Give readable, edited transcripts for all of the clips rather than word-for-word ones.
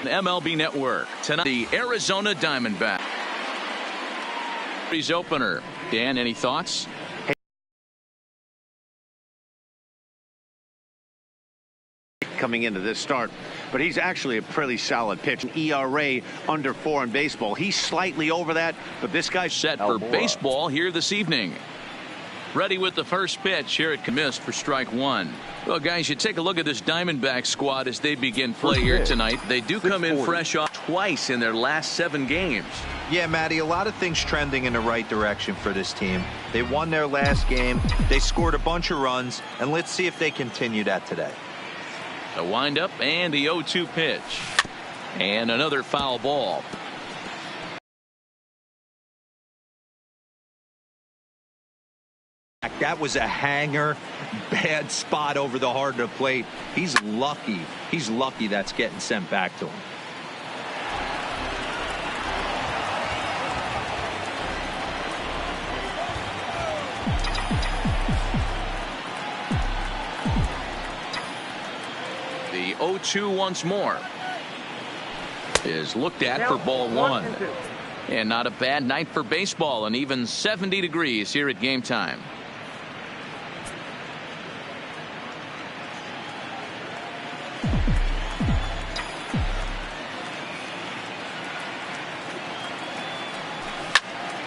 MLB Network. Tonight, the Arizona Diamondbacks. Opener. Dan, any thoughts? Coming into this start, but he's actually a pretty solid pitch. An ERA under 4 in baseball. He's slightly over that, but this guy's set for baseball here this evening. Ready with the first pitch. Here it missed for strike one. Well, guys, you take a look at this Diamondback squad as they begin play here tonight. They do come in fresh off twice in their last 7 games. Yeah, Matty, a lot of things trending in the right direction for this team. They won their last game. They scored a bunch of runs, and let's see if they continue that today. The windup and the 0-2 pitch. And another foul ball. That was a hanger, bad spot over the heart of the plate. He's lucky. He's lucky that's getting sent back to him. The 0-2 once more is looked at for ball one. And not a bad night for baseball, and even 70 degrees here at game time.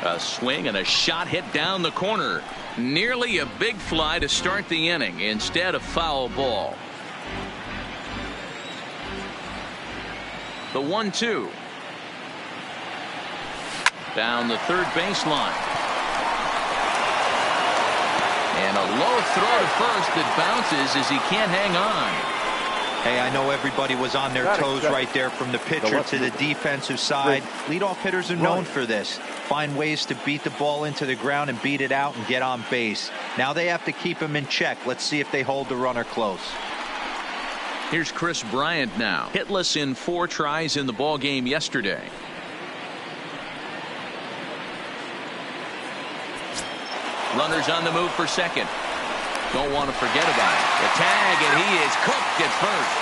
A swing and a shot hit down the corner. Nearly a big fly to start the inning. Instead, a foul ball. The 1-2. Down the third baseline. And a low throw to first that bounces as he can't hang on. Hey, I know everybody was on their toes right there from the pitcher to the defensive side. Leadoff hitters are known for this. Find ways to beat the ball into the ground and beat it out and get on base. Now they have to keep him in check. Let's see if they hold the runner close. Here's Chris Bryant now. Hitless in 4 tries in the ball game yesterday. Runners on the move for second. Don't want to forget about it. The tag, and he is cooked at first.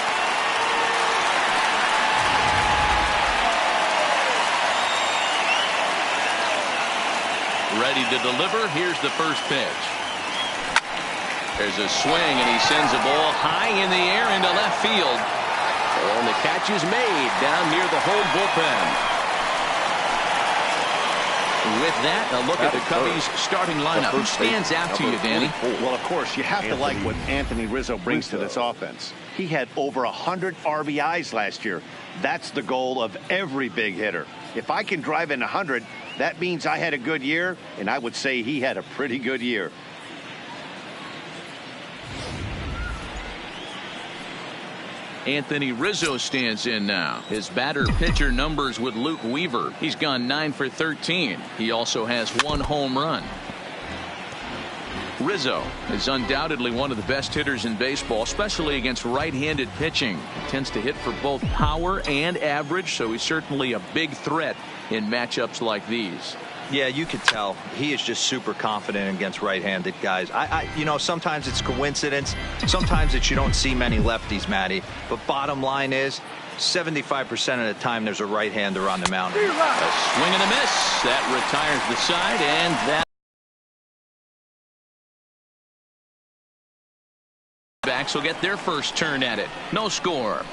Ready to deliver. Here's the first pitch. There's a swing, and he sends a ball high in the air into left field. And the catch is made down near the home bullpen. With that, a look at the Cubbies starting lineup. Who stands out to you, Danny? Well, of course, you have to like what Anthony Rizzo brings to this offense. He had over 100 RBIs last year. That's the goal of every big hitter. If I can drive in 100, that means I had a good year, and I would say he had a pretty good year. Anthony Rizzo stands in now. His batter-pitcher numbers with Luke Weaver. He's gone 9 for 13. He also has 1 home run. Rizzo is undoubtedly one of the best hitters in baseball, especially against right-handed pitching. He tends to hit for both power and average, so he's certainly a big threat in matchups like these. Yeah, you could tell he is just super confident against right-handed guys. You know, sometimes it's coincidence. Sometimes it's you don't see many lefties, Matty. But bottom line is 75% of the time there's a right-hander on the mound. A swing and a miss. That retires the side, and that backs will get their first turn at it. No score.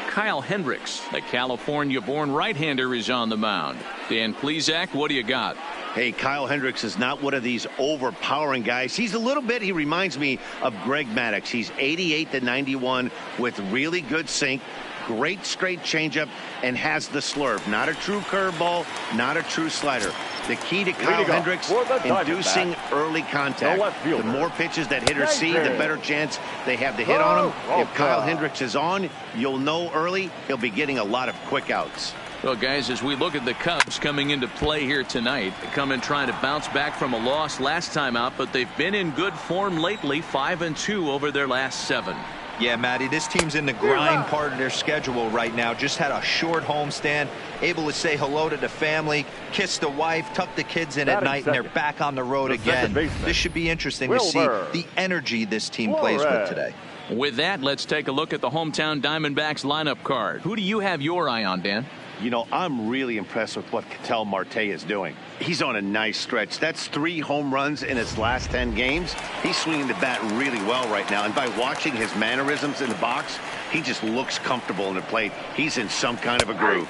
Kyle Hendricks, the California-born right-hander, is on the mound. Dan Plesac, what do you got? Hey, Kyle Hendricks is not one of these overpowering guys. He's a little bit, he reminds me of Greg Maddux. He's 88 to 91 with really good sink, great straight changeup, and has the slurve. Not a true curveball, not a true slider. The key to Kyle Hendricks, inducing early contact. The more pitches that hitters see, the better chance they have to hit on him. If Kyle Hendricks is on, you'll know early he'll be getting a lot of quick outs. Well, guys, as we look at the Cubs coming into play here tonight, they come in trying to bounce back from a loss last time out, but they've been in good form lately, 5-2 over their last 7. Yeah, Matty, this team's in the grind part of their schedule right now. Just had a short homestand, able to say hello to the family, kiss the wife, tuck the kids in at night, and they're back on the road again. This should be interesting to see the energy this team plays with today. With that, let's take a look at the hometown Diamondbacks lineup card. Who do you have your eye on, Dan? You know, I'm really impressed with what Ketel Marte is doing. He's on a nice stretch. That's 3 home runs in his last 10 games. He's swinging the bat really well right now. And by watching his mannerisms in the box, he just looks comfortable in the plate. He's in some kind of a groove.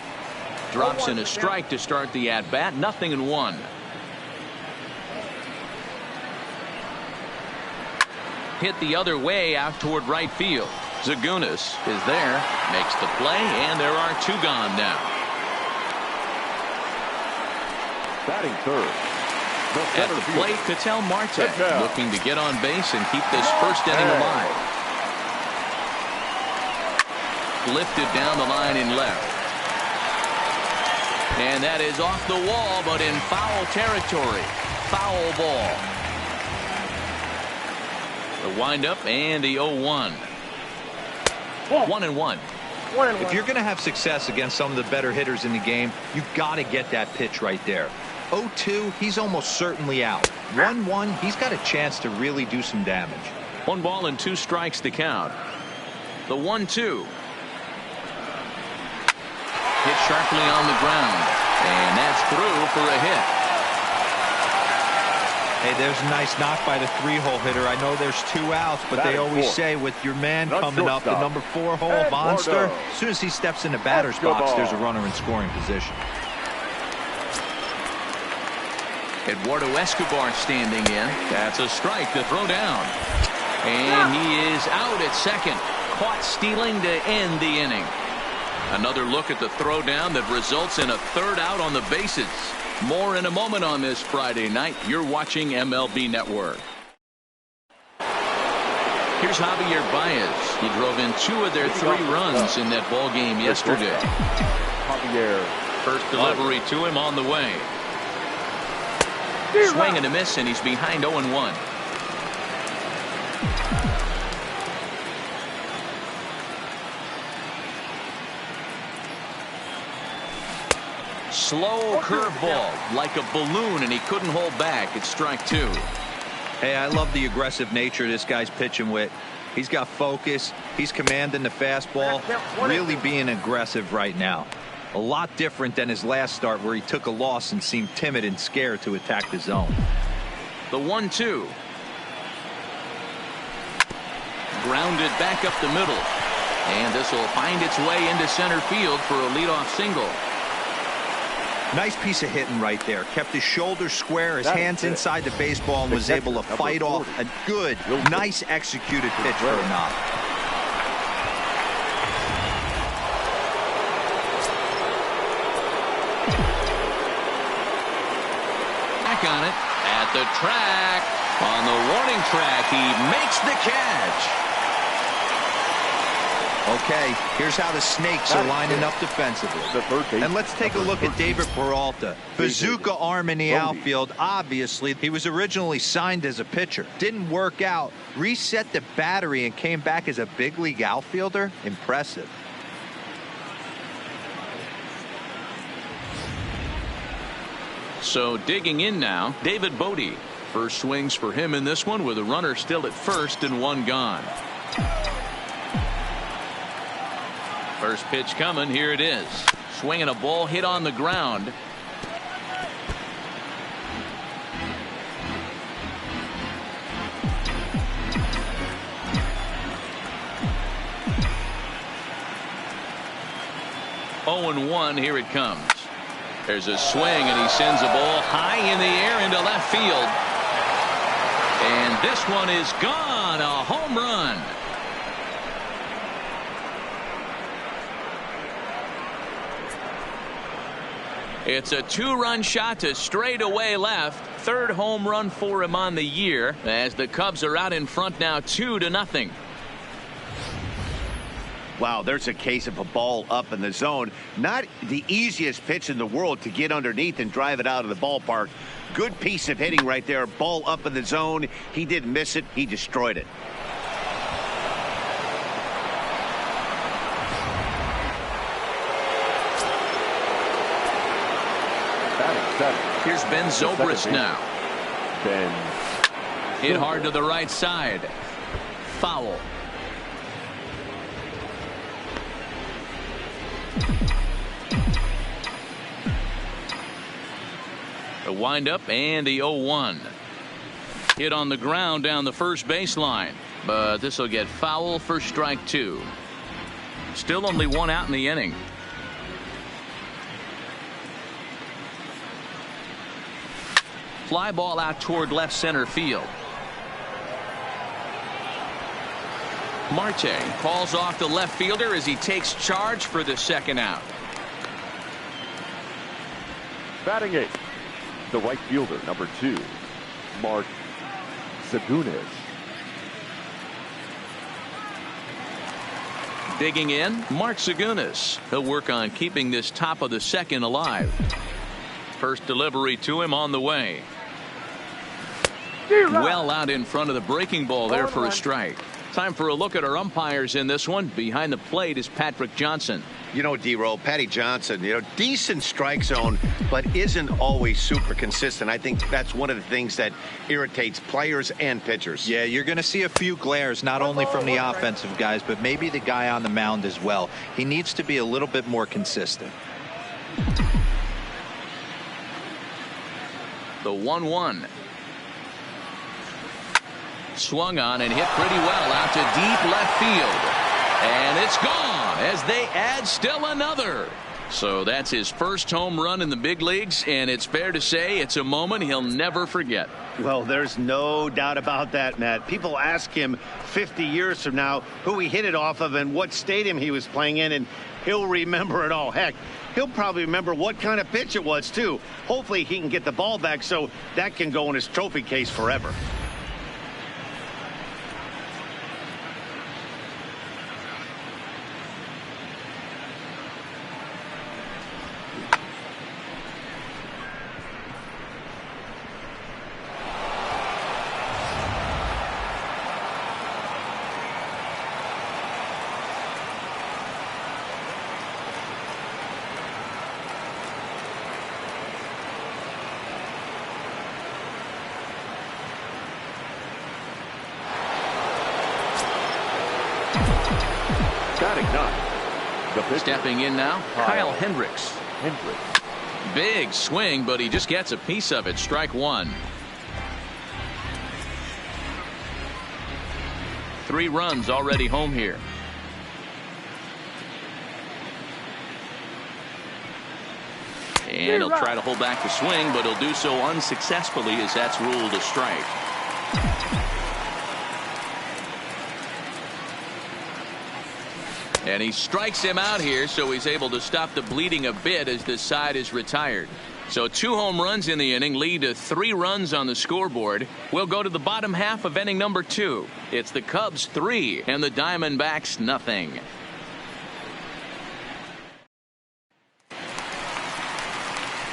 Drops in a strike to start the at-bat. 0-1. Hit the other way out toward right field. Zagunis is there, makes the play, and there are 2 gone now. Batting third. At the plate, Ketel Marte looking to get on base and keep this first inning alive. Lifted down the line in left. And that is off the wall, but in foul territory. Foul ball. The windup and the 0-1. 1-1. If you're going to have success against some of the better hitters in the game, you've got to get that pitch right there. 0-2, he's almost certainly out. 1-1, he's got a chance to really do some damage. 1 ball and 2 strikes to count. The 1-2. Hit sharply on the ground. And that's through for a hit. Hey, there's a nice knock by the 3-hole hitter. I know there's 2 outs, but they always say with your man coming up, the number 4-hole monster, as soon as he steps in the batter's box, there's a runner in scoring position. Eduardo Escobar standing in. That's a strike to throw down. And he is out at second. Caught stealing to end the inning. Another look at the throwdown that results in a 3rd out on the bases. More in a moment on this Friday night. You're watching MLB Network. Here's Javier Baez. He drove in 2 of their 3 runs in that ball game yesterday. Javier. First delivery to him on the way. Swing and a miss, and he's behind 0-1. Slow curveball, like a balloon, and he couldn't hold back. It's strike 2. Hey, I love the aggressive nature this guy's pitching with. He's got focus. He's commanding the fastball, really being aggressive right now. A lot different than his last start where he took a loss and seemed timid and scared to attack the zone. The 1-2. Grounded back up the middle. And this will find its way into center field for a leadoff single. Nice piece of hitting right there. Kept his shoulders square, his hands inside the baseball, and was able to fight off a good, nice executed pitch for a knock. Back on it. At the track. On the warning track, he makes the catch. Okay, here's how the Snakes are lining up defensively. And let's take a look at David Peralta. Bazooka arm in the outfield. Obviously, he was originally signed as a pitcher. Didn't work out. Reset the battery and came back as a big league outfielder. Impressive. So digging in now, David Bodie. First swings for him in this one with a runner still at first and 1 gone. First pitch coming. Here it is. Swinging a ball hit on the ground. Oh and 1. Here it comes. There's a swing, and he sends a ball high in the air into left field. And this one is gone. A home run. It's a 2-run shot to straightaway left. 3rd home run for him on the year as the Cubs are out in front now 2-0. Wow, there's a case of a ball up in the zone. Not the easiest pitch in the world to get underneath and drive it out of the ballpark. Good piece of hitting right there. Ball up in the zone. He didn't miss it. He destroyed it. Here's Ben Zobrist now. Ben. Hit hard to the right side. Foul. The windup and the 0-1. Hit on the ground down the first baseline, but this will get foul for strike 2. Still only one out in the inning. Fly ball out toward left center field. Marte calls off the left fielder as he takes charge for the second out. Batting 8th, the right fielder, number 2, Mark Segunes. Digging in, Mark Segunes. He'll work on keeping this top of the second alive. First delivery to him on the way. Well out in front of the breaking ball there for a strike. Time for a look at our umpires in this one. Behind the plate is Patrick Johnson. You know, D-Roll, Patty Johnson, decent strike zone, but isn't always super consistent. I think that's one of the things that irritates players and pitchers. Yeah, you're going to see a few glares, not only from the offensive guys, but maybe the guy on the mound as well. He needs to be a little bit more consistent. The 1-1. Swung on and hit pretty well out to deep left field. And it's gone as they add still another. So that's his first home run in the big leagues, and it's fair to say it's a moment he'll never forget. Well, there's no doubt about that, Matt. People ask him 50 years from now who he hit it off of and what stadium he was playing in, and he'll remember it all. Heck, he'll probably remember what kind of pitch it was, too. Hopefully he can get the ball back so that can go in his trophy case forever. Batting 9th, the pitcher. Stepping in now, Kyle Hendricks. Hendricks. Big swing, but he just gets a piece of it. Strike 1. 3 runs already home here. And he'll try to hold back the swing, but he'll do so unsuccessfully as that's ruled a strike. And he strikes him out here, so he's able to stop the bleeding a bit as this side is retired. So 2 home runs in the inning lead to 3 runs on the scoreboard. We'll go to the bottom half of inning number 2. It's the Cubs 3 and the Diamondbacks nothing.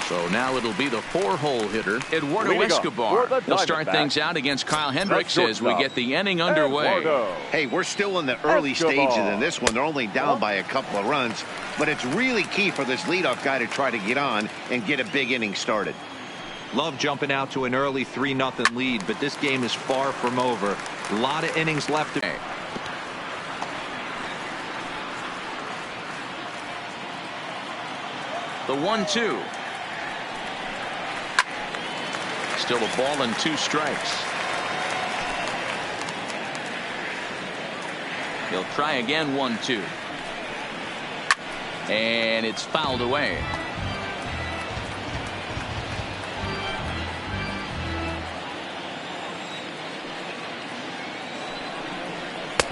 So now it'll be the 4-hole hitter, Eduardo Escobar. He'll start things out against Kyle Hendricks as we get the inning underway. Hey, we're still in the early stages in this one. They're only down by a couple of runs, but it's really key for this leadoff guy to try to get on and get a big inning started. Love jumping out to an early 3-0 lead, but this game is far from over. A lot of innings left to The 1-2. Still a ball and 2 strikes. He'll try again. 1-2. And it's fouled away.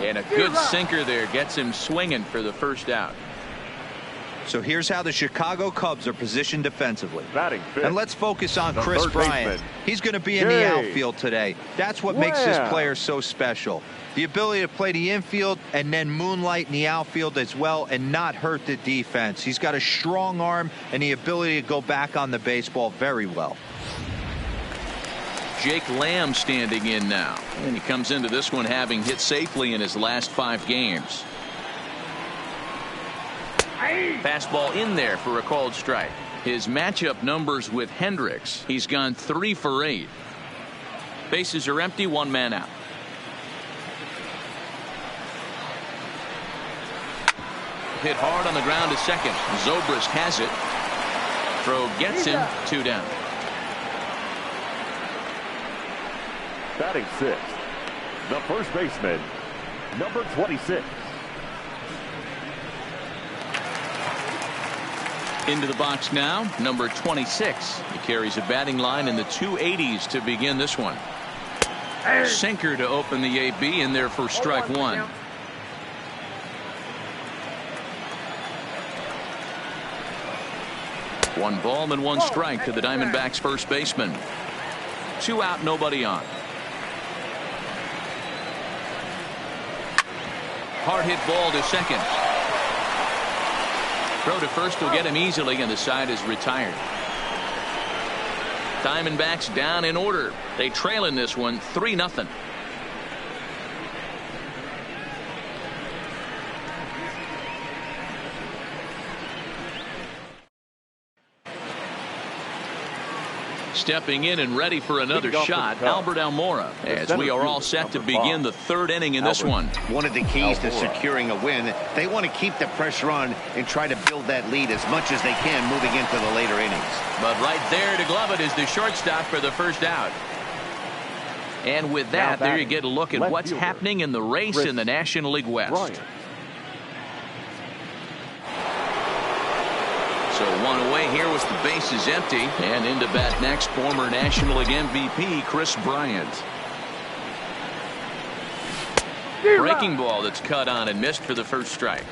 And a good sinker there gets him swinging for the first out. So here's how the Chicago Cubs are positioned defensively. Batting 5th, and let's focus on the Chris third Bryant. baseman, He's going to be in the outfield today. That's what makes this player so special. The ability to play the infield and then moonlight in the outfield as well and not hurt the defense. He's got a strong arm and the ability to go back on the baseball very well. Jake Lamb standing in now, and he comes into this one having hit safely in his last 5 games. Fastball in there for a called strike. His matchup numbers with Hendricks, he's gone 3 for 8. Bases are empty, 1 man out. hit hard on the ground to second. Zobrist has it. Throw gets him. 2 down. Batting 6th, the first baseman, number 26. Into the box now, number 26. He carries a batting line in the 280s to begin this one. Sinker to open the AB in there for strike 1. One ball and 1 strike to the Diamondbacks first baseman. 2 out, nobody on. Hard hit ball to second. Throw to first will get him easily, and the side is retired. Diamondbacks down in order. They trail in this one 3-0. Stepping in and ready for another shot, Albert Almora, as we are all set to begin the 3rd inning in this one. One of the keys to securing a win, they want to keep the pressure on and try to build that lead as much as they can moving into the later innings. But right there to glove it is the shortstop for the first out. And with that, there you get a look at what's happening in the race in the National League West. So 1 away here with the bases empty, and into bat next, former National League MVP Chris Bryant. Breaking ball that's cut on and missed for the first strike.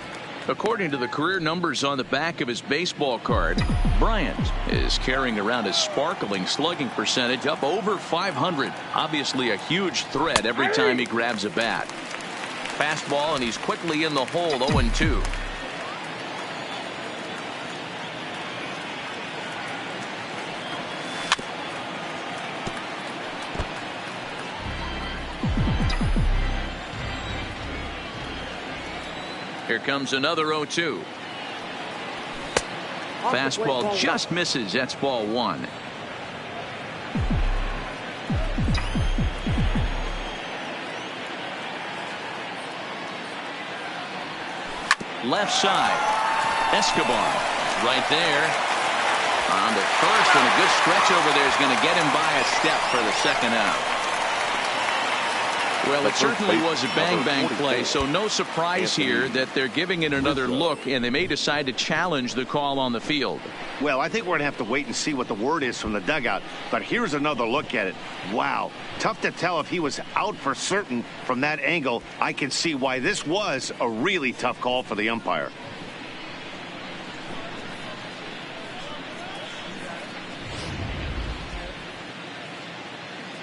According to the career numbers on the back of his baseball card, Bryant is carrying around a sparkling slugging percentage up over 500. Obviously a huge threat every time he grabs a bat. Fastball, and he's quickly in the hole. 0-2. Here comes another 0-2. Fastball just misses. That's ball 1. Left side. Escobar right there on the first, and a good stretch over there is going to get him by a step for the second out. Well, it certainly was a bang-bang play, so no surprise here that they're giving it another look, and they may decide to challenge the call on the field. Well, I think we're going to have to wait and see what the word is from the dugout, but here's another look at it. Wow. Tough to tell if he was out for certain from that angle. I can see why this was a really tough call for the umpire.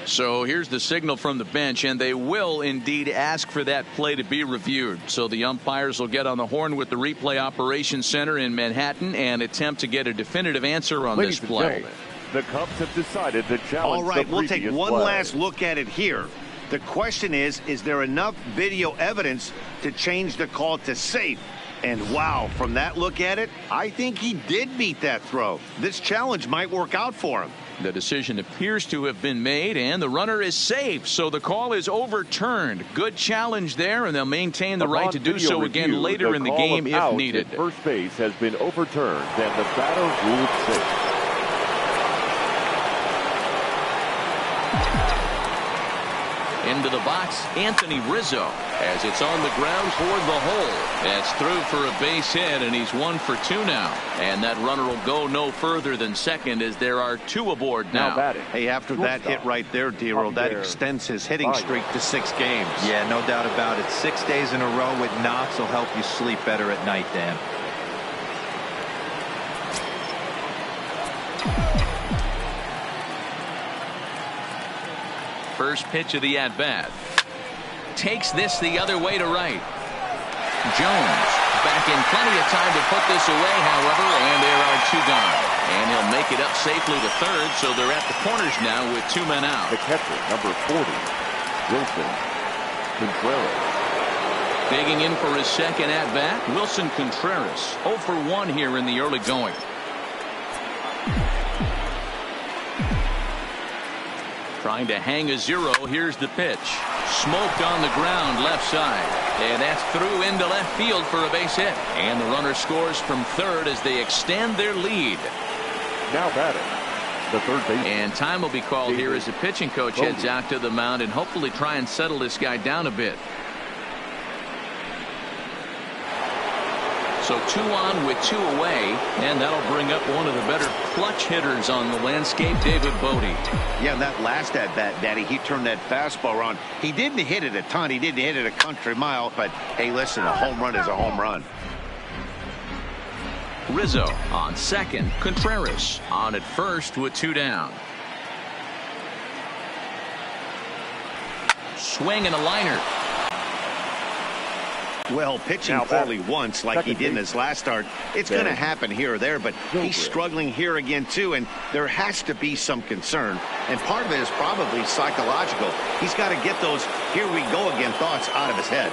So here's the signal from the bench, and they will indeed ask for that play to be reviewed. So the umpires will get on the horn with the replay operations center in Manhattan and attempt to get a definitive answer on this play. The Cubs have decided to challenge. All right, we'll take one play. last look at it here. The question is there enough video evidence to change the call to safe? And wow, from that look at it, I think he did beat that throw. This challenge might work out for him. The decision appears to have been made, and the runner is safe, so the call is overturned. Good challenge there, and they'll maintain the right to do so again later in the game if needed. First base has been overturned, and the batter ruled safe. Into the box, Anthony Rizzo, as it's on the ground toward the hole. That's through for a base hit, and he's 1 for 2 now. And that runner will go no further than second, as there are 2 aboard now. Hey, after that hit right there, Dero, that extends his hitting streak to 6 games. Yeah, no doubt about it. 6 days in a row with knocks will help you sleep better at night, Dan. First pitch of the at-bat. Takes this the other way to right. Jones back in plenty of time to put this away, however, and there are 2 gone. And he'll make it up safely to third, so they're at the corners now with 2 men out. The catcher, number 40, Wilson Contreras. Digging in for his second at-bat, Wilson Contreras. 0 for 1 here in the early going. Trying to hang a 0. Here's the pitch. Smoked on the ground left side. And that's through into left field for a base hit. And the runner scores from third as they extend their lead. Now batting, the third base. And time will be called here as the pitching coach heads out to the mound and hopefully try and settle this guy down a bit. So 2 on with 2 away, and that'll bring up one of the better clutch hitters on the landscape, David Bodie. Yeah, that last at bat, Daddy, he turned that fastball around. He didn't hit it a ton. He didn't hit it a country mile, but hey, listen, a home run is a home run. Rizzo on second. Contreras on at first with 2 down. Swing and a liner. Well, pitching poorly once like he did in his last start, it's going to happen here or there, but he's struggling here again too, and there has to be some concern, and part of it is probably psychological. He's got to get those here we go again thoughts out of his head.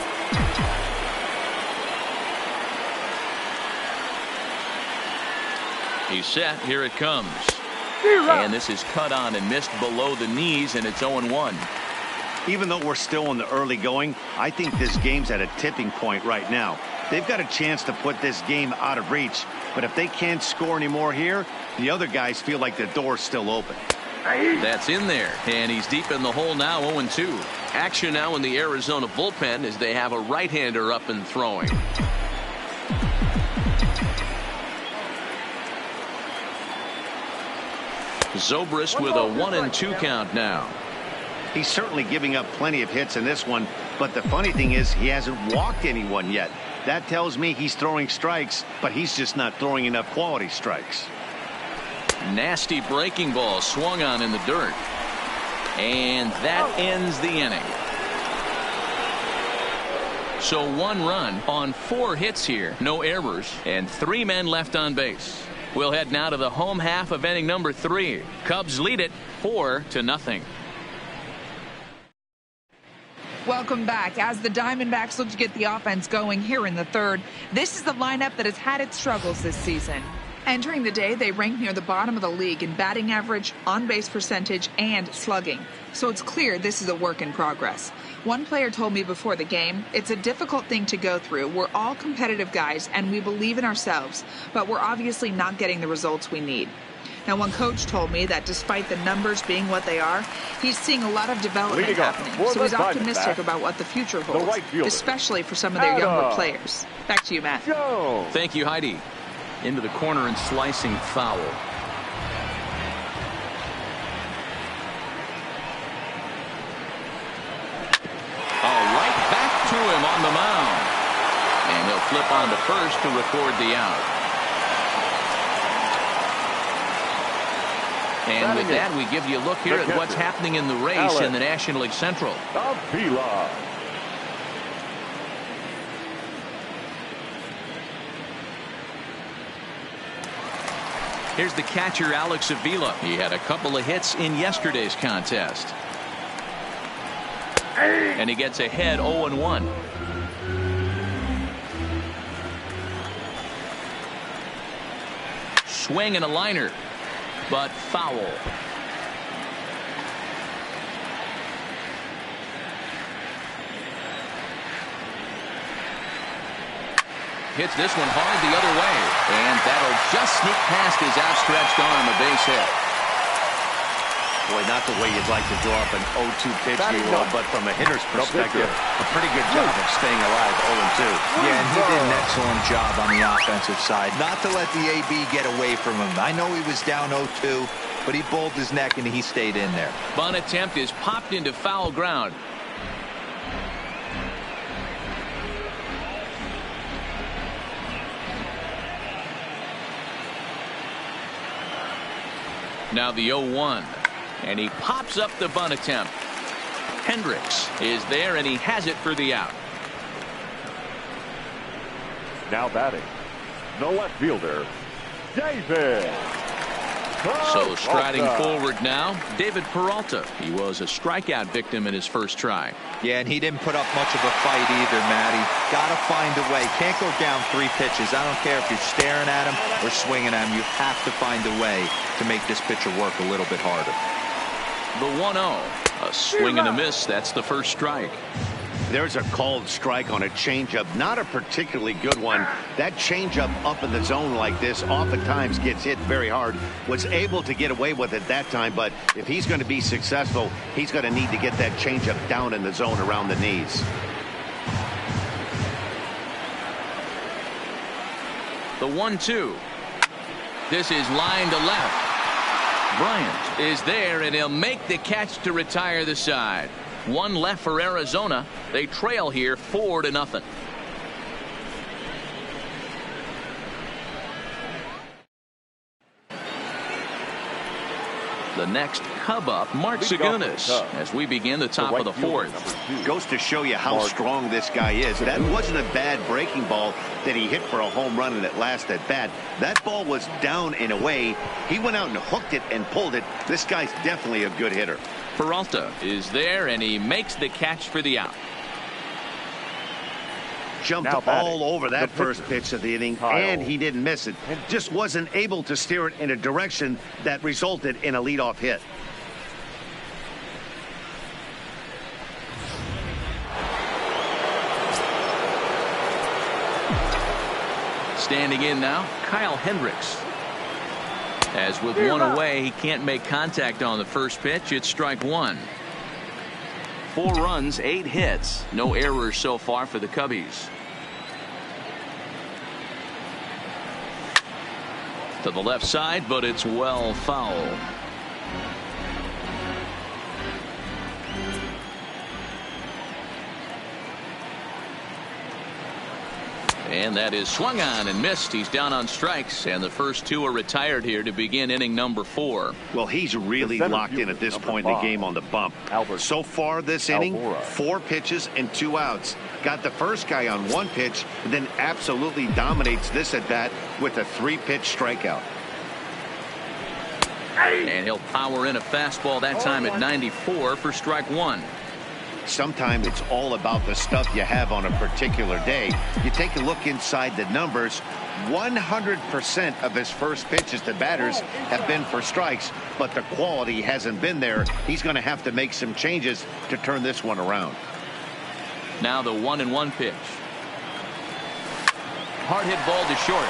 He's set. Here it comes. And this is cut on and missed below the knees, and it's 0-1. Even though we're still in the early going, I think this game's at a tipping point right now. They've got a chance to put this game out of reach, but if they can't score anymore here, the other guys feel like the door's still open. That's in there, and he's deep in the hole now, 0-2. Action now in the Arizona bullpen as they have a right-hander up and throwing. Zobrist with a 1-2 count now. He's certainly giving up plenty of hits in this one, but the funny thing is he hasn't walked anyone yet. That tells me he's throwing strikes, but he's just not throwing enough quality strikes. Nasty breaking ball swung on in the dirt, and that ends the inning. So 1 run on 4 hits here, no errors, and 3 men left on base. We'll head now to the home half of inning number 3. Cubs lead it 4-0. Welcome back. As the Diamondbacks look to get the offense going here in the third, this is the lineup that has had its struggles this season. Entering the day, they rank near the bottom of the league in batting average, on-base percentage, and slugging. So it's clear this is a work in progress. One player told me before the game, it's a difficult thing to go through. We're all competitive guys, and we believe in ourselves, but we're obviously not getting the results we need. Now, one coach told me that despite the numbers being what they are, he's seeing a lot of development happening. So he's optimistic about what the future holds, especially for some of their younger players. Back to you, Matt. Thank you, Heidi. Into the corner and slicing foul. Right back to him on the mound. And he'll flip on to first to record the out. And with that, we give you a look here at what's happening in the race in the National League Central. Here's the catcher, Alex Avila. He had a couple of hits in yesterday's contest. And he gets ahead 0-1. Swing and a liner, but foul. Hits this one hard the other way, and that'll just sneak past his outstretched arm, a base hit. Boy, not the way you'd like to draw up an 0-2 pitch, but from a hitter's perspective, a pretty good job of staying alive, 0-2. Yeah, and he did an excellent job on the offensive side, not to let the AB get away from him. I know he was down 0-2, but he bowled his neck and he stayed in there. Bunt attempt is popped into foul ground. Now the 0-1, and he pops up the bunt attempt. Hendricks is there, and he has it for the out. Now batting, the left fielder, David. So striding forward now, David Peralta. He was a strikeout victim in his first try. Yeah, and he didn't put up much of a fight either, Matty. Got to find a way. Can't go down 3 pitches. I don't care if you're staring at him or swinging at him. You have to find a way to make this pitcher work a little bit harder. The 1-0. A swing and a miss. That's the first strike. There's a called strike on a changeup, not a particularly good one. That changeup up in the zone like this oftentimes gets hit very hard. Was able to get away with it that time, but if he's going to be successful, he's going to need to get that changeup down in the zone around the knees. The 1-2. This is line to left. Bryant is there, and he'll make the catch to retire the side. One left for Arizona. They trail here 4-0. The next Cub up, Mark Segunas, as we begin the top of the fourth. Goes to show you how strong this guy is. That wasn't a bad breaking ball that he hit for a home run in that last at bat. That ball was down and away. He went out and hooked it and pulled it. This guy's definitely a good hitter. Peralta is there, and he makes the catch for the out. Jumped all over that first pitch of the inning, and he didn't miss it. Just wasn't able to steer it in a direction that resulted in a leadoff hit. Standing in now, Kyle Hendricks. As with one away, he can't make contact on the first pitch. It's strike one. 4 runs, 8 hits. No errors so far for the Cubbies. To the left side, but it's well foul. And that is swung on and missed. He's down on strikes, and the first 2 are retired here to begin inning number 4. Well, he's really locked in at this point in the game on the bump. So far this inning, 4 pitches and 2 outs. Got the first guy on 1 pitch, and then absolutely dominates this at bat with a 3-pitch strikeout. And he'll power in a fastball that time at 94 for strike 1. Sometimes it's all about the stuff you have on a particular day. You take a look inside the numbers. 100% of his first pitches to batters have been for strikes, but the quality hasn't been there. He's going to have to make some changes to turn this one around. Now the 1-1 pitch. Hard hit ball to short,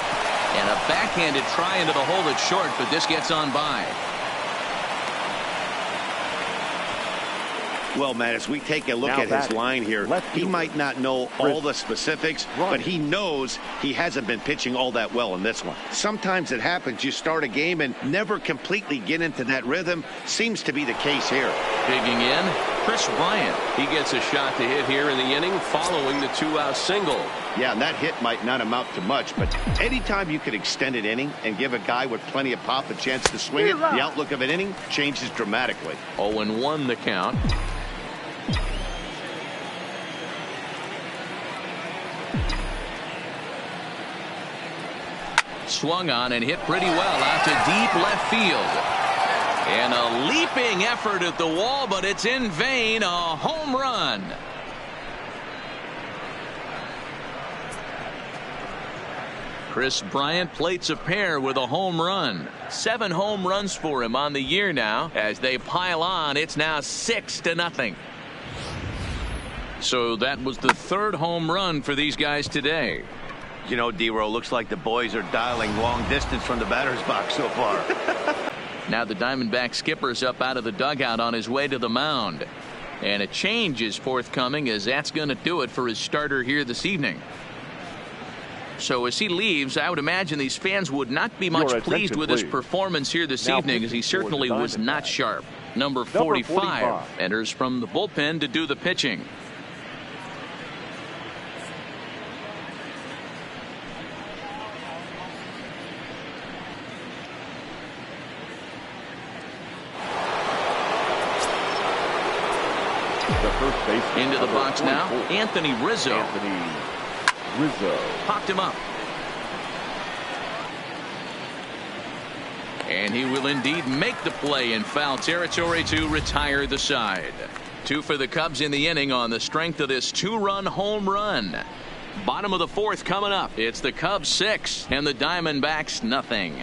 and a backhanded try into the hole at short, but this gets on by. Well, Matt, as we take a look at his line here, he might not know all the specifics, but he knows he hasn't been pitching all that well in this one. Sometimes it happens. You start a game and never completely get into that rhythm. Seems to be the case here. Digging in, Chris Bryant. He gets a shot to hit here in the inning following the 2-out single. Yeah, and that hit might not amount to much, but anytime you can extend an inning and give a guy with plenty of pop a chance to swing it, the outlook of an inning changes dramatically. 0-1 the count. Swung on and hit pretty well out to deep left field. And a leaping effort at the wall, but it's in vain. A home run. Chris Bryant plates a pair with a home run. 7 home runs for him on the year now. As they pile on, it's now 6-0. So that was the 3rd home run for these guys today. You know, D-Row, looks like the boys are dialing long distance from the batter's box so far. Now the Diamondback skipper's up out of the dugout on his way to the mound. And a change is forthcoming, as that's going to do it for his starter here this evening. So as he leaves, I would imagine these fans would not be much pleased with his performance here this evening, as he certainly was not sharp. Number 45 enters from the bullpen to do the pitching. Into the box now, Anthony Rizzo. Popped him up. And he will indeed make the play in foul territory to retire the side. 2 for the Cubs in the inning on the strength of this 2-run home run. Bottom of the 4th coming up. It's the Cubs 6 and the Diamondbacks nothing.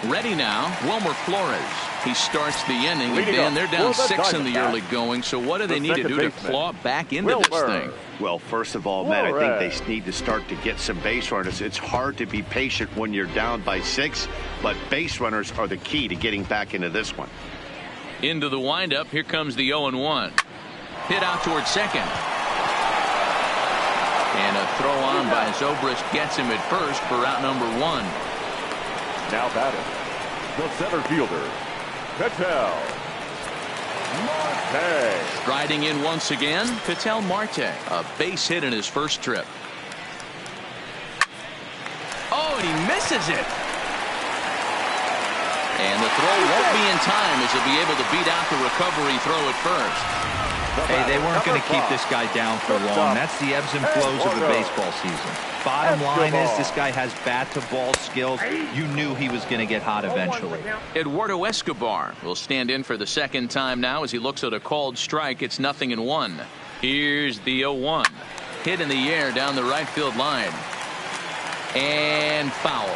Ready now, Wilmer Flores. He starts the inning, and Dan, they're down 6 in the early going, so what do they need to do to claw back into this thing? Well, first of all, Matt, I think they need to start to get some base runners. It's hard to be patient when you're down by 6, but base runners are the key to getting back into this one. Into the windup, here comes the 0-1. Hit out towards second. And a throw on by Zobrist gets him at first for out number 1. Now batting, the center fielder, Patel Marte. Striding in once again, Patel Marte. A base hit in his first trip. Oh, and he misses it. And the throw won't be in time as he'll be able to beat out the recovery throw at first. Hey, they weren't going to keep this guy down for long. That's the ebbs and flows of a baseball season. Bottom line is this guy has bat-to-ball skills. You knew he was going to get hot eventually. Eduardo Escobar will stand in for the second time now as he looks at a called strike. It's 0-1. Here's the 0-1. Hit in the air down the right field line. And foul.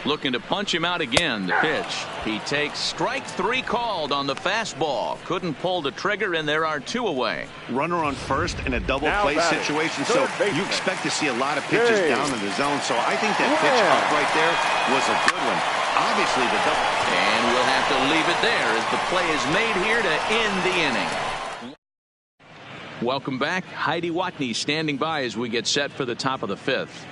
Looking to punch him out again. The pitch. He takes strike 3 called on the fastball. Couldn't pull the trigger, and there are 2 away. Runner on first in a double play situation, so you expect to see a lot of pitches down in the zone. So I think that pitch up right there was a good one. Obviously, the double. And we'll have to leave it there as the play is made here to end the inning. Welcome back. Heidi Watney standing by as we get set for the top of the 5th.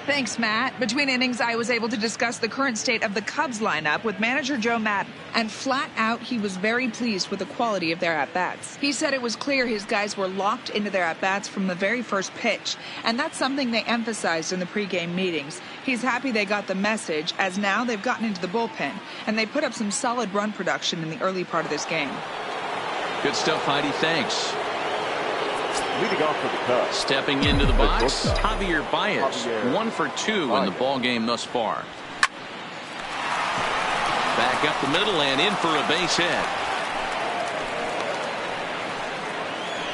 Thanks, Matt. Between innings, I was able to discuss the current state of the Cubs lineup with manager Joe Maddon. And flat out, he was very pleased with the quality of their at-bats. He said it was clear his guys were locked into their at-bats from the very first pitch. And that's something they emphasized in the pregame meetings. He's happy they got the message, as now they've gotten into the bullpen. And they put up some solid run production in the early part of this game. Good stuff, Heidi. Thanks. Leading off for the Cubs. Stepping into the box, Javier Baez. 1 for 2 in the ball game thus far. Back up the middle and in for a base hit.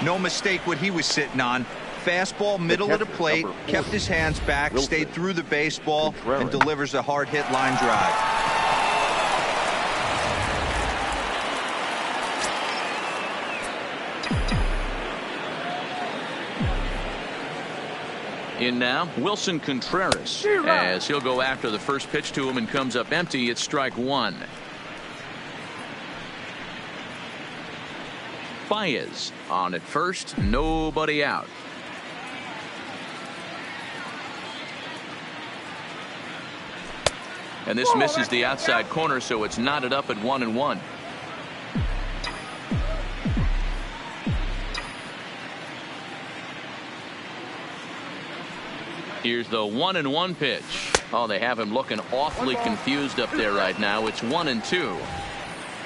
No mistake what he was sitting on. Fastball, middle of the plate, kept his hands back, stayed through the baseball, and delivers a hard hit line drive. In now, Wilson Contreras, as he'll go after the first pitch to him and comes up empty. It's strike 1. Baez on at first, nobody out. And this misses the outside corner, so it's knotted up at 1-1. Here's the 1-1 pitch. Oh, they have him looking awfully confused up there right now. It's 1-2.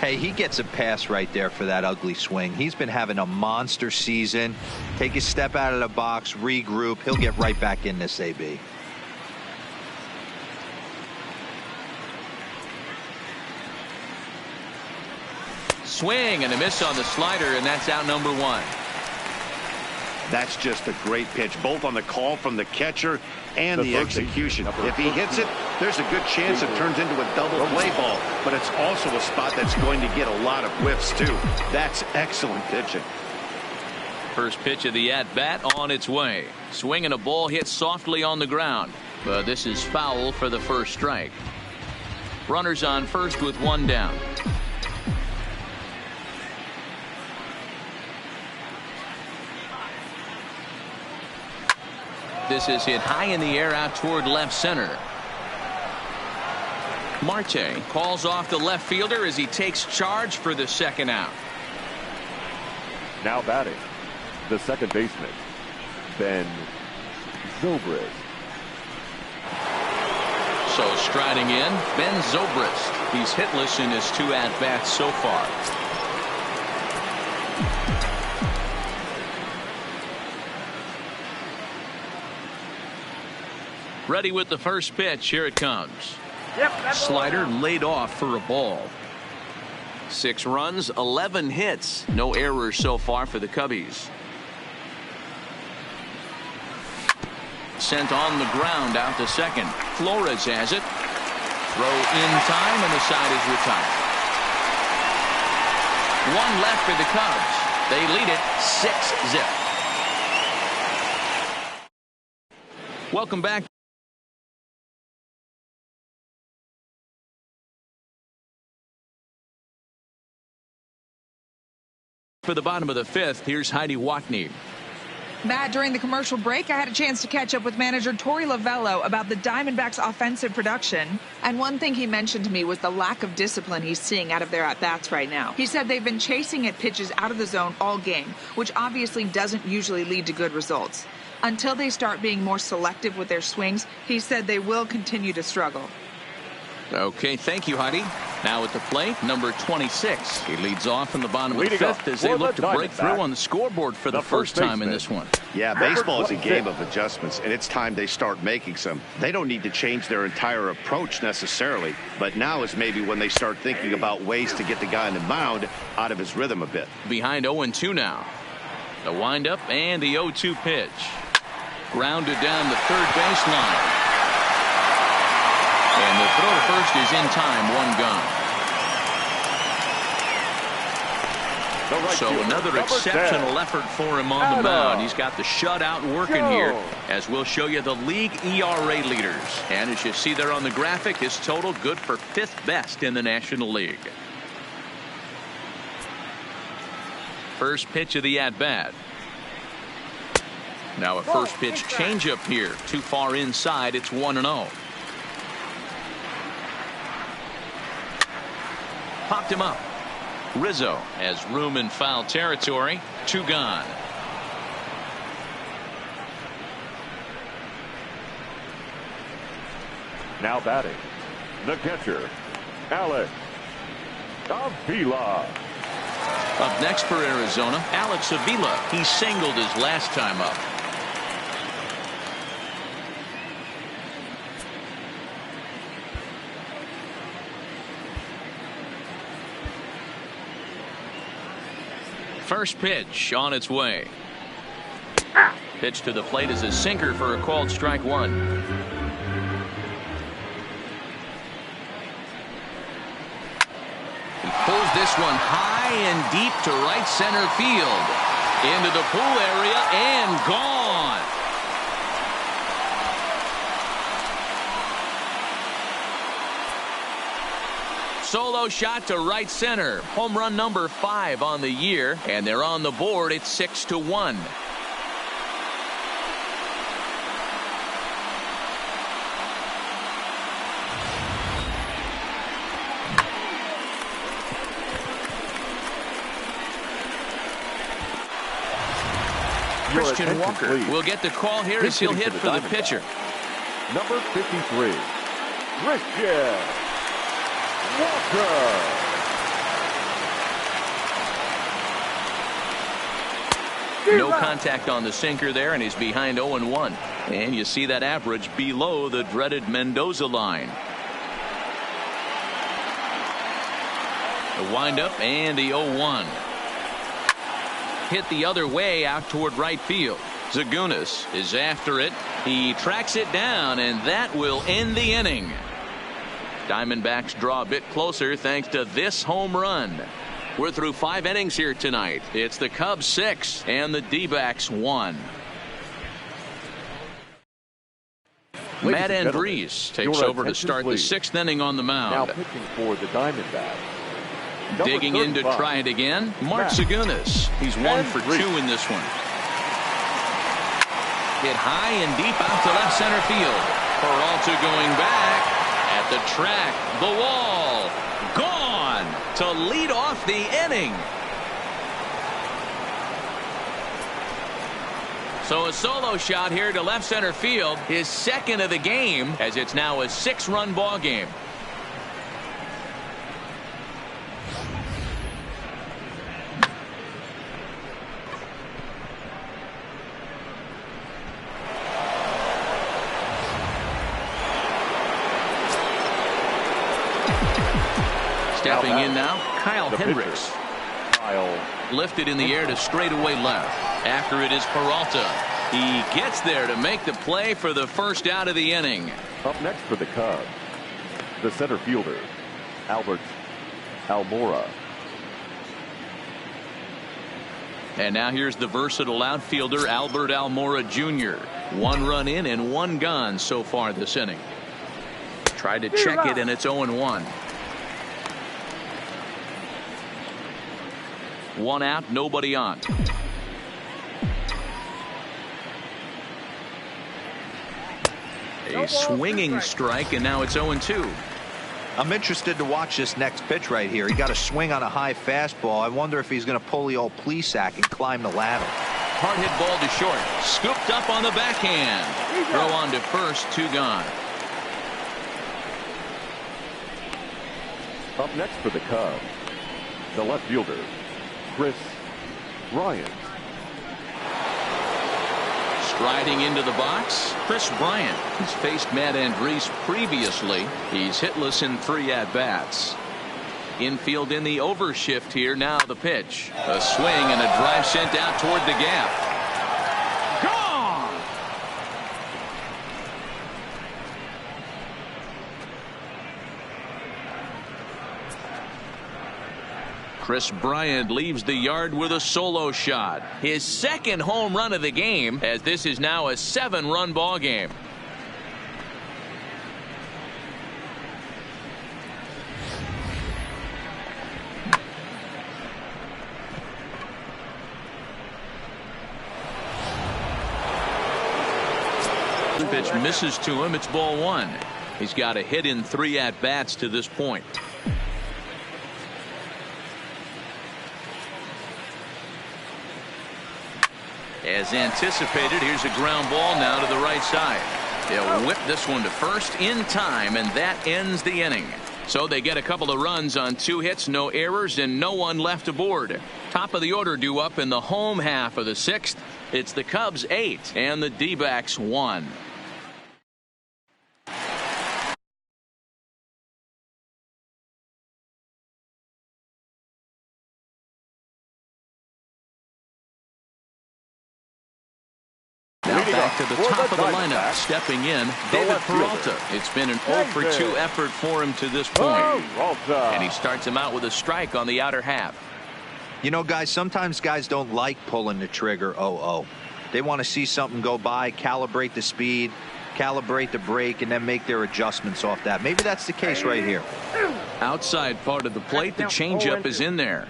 Hey, he gets a pass right there for that ugly swing. He's been having a monster season. Take a step out of the box, regroup. He'll get right back in this AB. Swing and a miss on the slider, and that's out number 1. That's just a great pitch, both on the call from the catcher and the execution. If he hits it, there's a good chance it turns into a double play ball, but it's also a spot that's going to get a lot of whiffs, too. That's excellent pitching. First pitch of the at-bat on its way. Swing and a ball hit softly on the ground, but this is foul for the first strike. Runners on first with 1 down. This is hit high in the air out toward left center. Marte calls off the left fielder as he takes charge for the second out. Now batting, the second baseman, Ben Zobrist. So striding in, Ben Zobrist. He's hitless in his 2 at-bats so far. Ready with the first pitch. Here it comes. Slider laid off for a ball. 6 runs, 11 hits. No errors so far for the Cubbies. Sent on the ground out to second. Flores has it. Throw in time, and the side is retired. One left for the Cubs. They lead it 6-0. Welcome back. For the bottom of the fifth, here's Heidi Watney. Matt, during the commercial break, I had a chance to catch up with manager Torey Lavello about the Diamondbacks' offensive production. And one thing he mentioned to me was the lack of discipline he's seeing out of their at-bats right now. He said they've been chasing at pitches out of the zone all game, which obviously doesn't usually lead to good results. Until they start being more selective with their swings, he said they will continue to struggle. Okay, thank you, Heidi. Now at the plate, number 26. He leads off in the bottom of the fifth as they look to break through on the scoreboard for the first time in this one. Yeah, baseball is a game of adjustments, and it's time they start making some. They don't need to change their entire approach necessarily, but now is maybe when they start thinking about ways to get the guy on the mound out of his rhythm a bit. Behind 0-2 now. The windup and the 0-2 pitch. Grounded down the third baseline. And the throw to first is in time, one gone. So another exceptional effort for him on the mound. He's got the shutout working here, as we'll show you the league ERA leaders. And as you see there on the graphic, his total good for 5th best in the National League. First pitch of the at-bat. Now a first pitch changeup here. Too far inside, it's 1-0. Popped him up. Rizzo has room in foul territory. 2 gone. Now batting, the catcher, Alex Avila. Up next for Arizona, Alex Avila. He singled his last time up. First pitch on its way. Pitch to the plate is a sinker for a called strike 1. He pulls this one high and deep to right center field. Into the pool area and gone. Solo shot to right center. Home run number 5 on the year, and they're on the board. It's 6-1. Christian Walker will get the call here as he'll hit for the pitcher. Number 53, Christian Walker. No contact on the sinker there, and he's behind 0-1. And you see that average below the dreaded Mendoza line. The windup and the 0-1. Hit the other way out toward right field. Zagunis is after it. He tracks it down, and that will end the inning. Diamondbacks draw a bit closer thanks to this home run. We're through 5 innings here tonight. It's the Cubs 6 and the D-backs 1. Matt Andriese takes over to start the 6th inning on the mound. Now pitching for the Diamondbacks. Digging in to try it again, Mark Zagunis. He's 1 for 2 in this one. Hit high and deep out to left center field. Peralta going back at the track. The wall. Gone to lead off the inning. So a solo shot here to left center field. His 2nd of the game, as it's now a 6-run ball game. Stepping in now, Kyle Hendricks. Lifted in the air to straightaway left. After it is Peralta. He gets there to make the play for the first out of the inning. Up next for the Cubs, the center fielder, Albert Almora. And now here's the versatile outfielder, Albert Almora Jr. 1 run in and 1 gone so far this inning. Tried to check it, and it's 0-1. 1 out, nobody on. A swinging strike, and now it's 0-2. I'm interested to watch this next pitch right here. He got a swing on a high fastball. I wonder if he's going to pull the old Plesac and climb the ladder. Hard hit ball to short. Scooped up on the backhand. Throw on to first, 2 gone. Up next for the Cubs, the left fielder, Chris Bryant. Striding into the box, Chris Bryant. He's faced Matt Andriese previously. He's hitless in 3 at-bats. Infield in the overshift here. Now the pitch. A swing and a drive sent out toward the gap. Gone! Chris Bryant leaves the yard with a solo shot. His 2nd home run of the game, as this is now a 7-run ball game. Pitch misses to him. It's ball 1. He's got a hit in 3 at-bats to this point. As anticipated, here's a ground ball now to the right side. They'll whip this one to first in time, and that ends the inning. So they get a couple of runs on 2 hits, no errors, and no one left aboard. Top of the order due up in the home half of the 6th. It's the Cubs 8 and the D-backs 1. Back to the top of the lineup, stepping in, David Peralta. It's been an 0-for-2 effort for him to this point. And he starts him out with a strike on the outer half. You know, guys, sometimes guys don't like pulling the trigger 0-0. They want to see something go by, calibrate the speed, calibrate the brake, and then make their adjustments off that. Maybe that's the case right here. Outside part of the plate, the changeup is in there.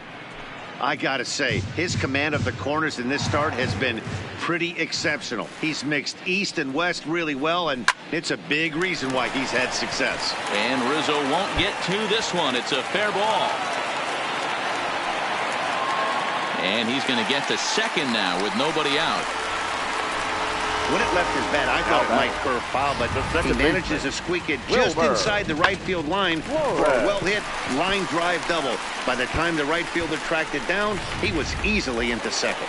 I gotta say, his command of the corners in this start has been pretty exceptional. He's mixed east and west really well, and it's a big reason why he's had success. And Rizzo won't get to this one. It's a fair ball. And he's going to get to second now with nobody out. When it left his bat, I thought it might curve foul, but he manages to squeak it just inside the right field line for a well-hit line drive double. By the time the right fielder tracked it down, he was easily into second.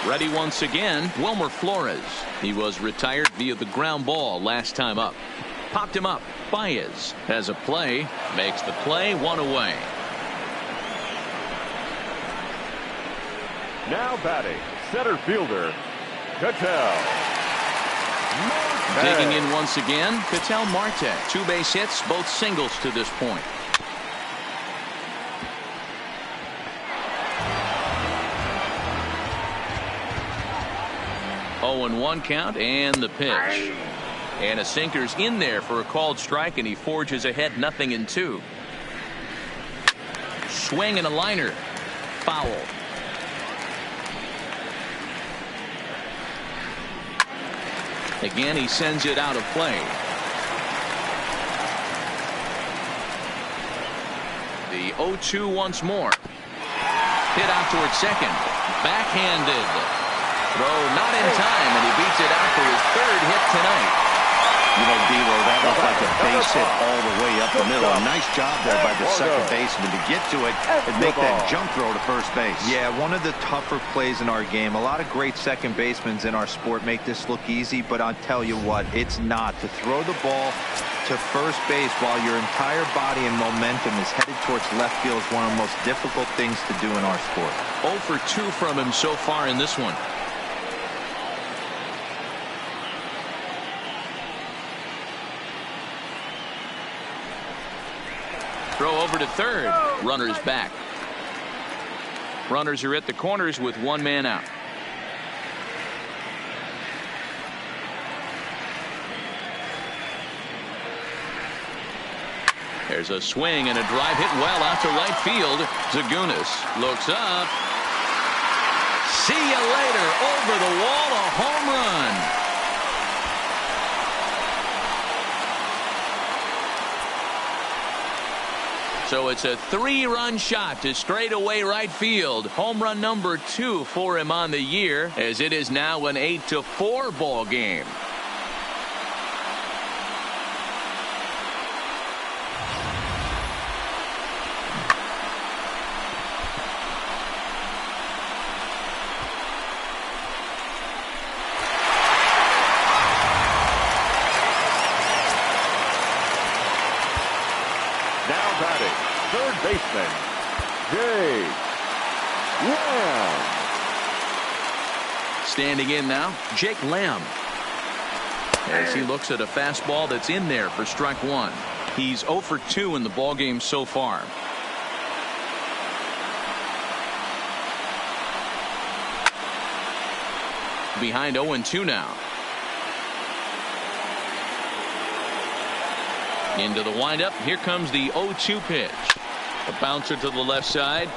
Ready once again, Wilmer Flores. He was retired via the ground ball last time up. Popped him up. Baez has a play, makes the play, 1 away. Now batting, center fielder, Ketel Marte. Digging in once again, Ketel Marte. 2 base hits, both singles to this point. Oh, and 1 count, and the pitch. And a sinker's in there for a called strike, and he forges ahead 0-2. Swing and a liner. Foul. Again, he sends it out of play. The 0-2 once more. Hit out towards second. Backhanded. Throw not in time, and he beats it out for his 3rd hit tonight. You know, D'Lo, that looked like a base hit all the way up the middle. A nice job there by the second baseman to get to it and make that jump throw to first base. Yeah, one of the tougher plays in our game. A lot of great second basemen in our sport make this look easy, but I'll tell you what, it's not. To throw the ball to first base while your entire body and momentum is headed towards left field is one of the most difficult things to do in our sport. 0-for-2 from him so far in this one. Throw over to third. Runners back. Runners are at the corners with one man out. There's a swing and a drive hit well out to right field. Zagunis looks up. See you later. Over the wall, a home run. So it's a 3-run shot to straightaway right field. Home run number 2 for him on the year, as it is now an 8-4 ball game. Third baseman, Jake Lamb. Standing in now, Jake Lamb. As he looks at a fastball that's in there for strike 1. He's 0 for 2 in the ballgame so far. Behind 0-2 now. Into the windup. Here comes the 0-2 pitch. A bouncer to the left side.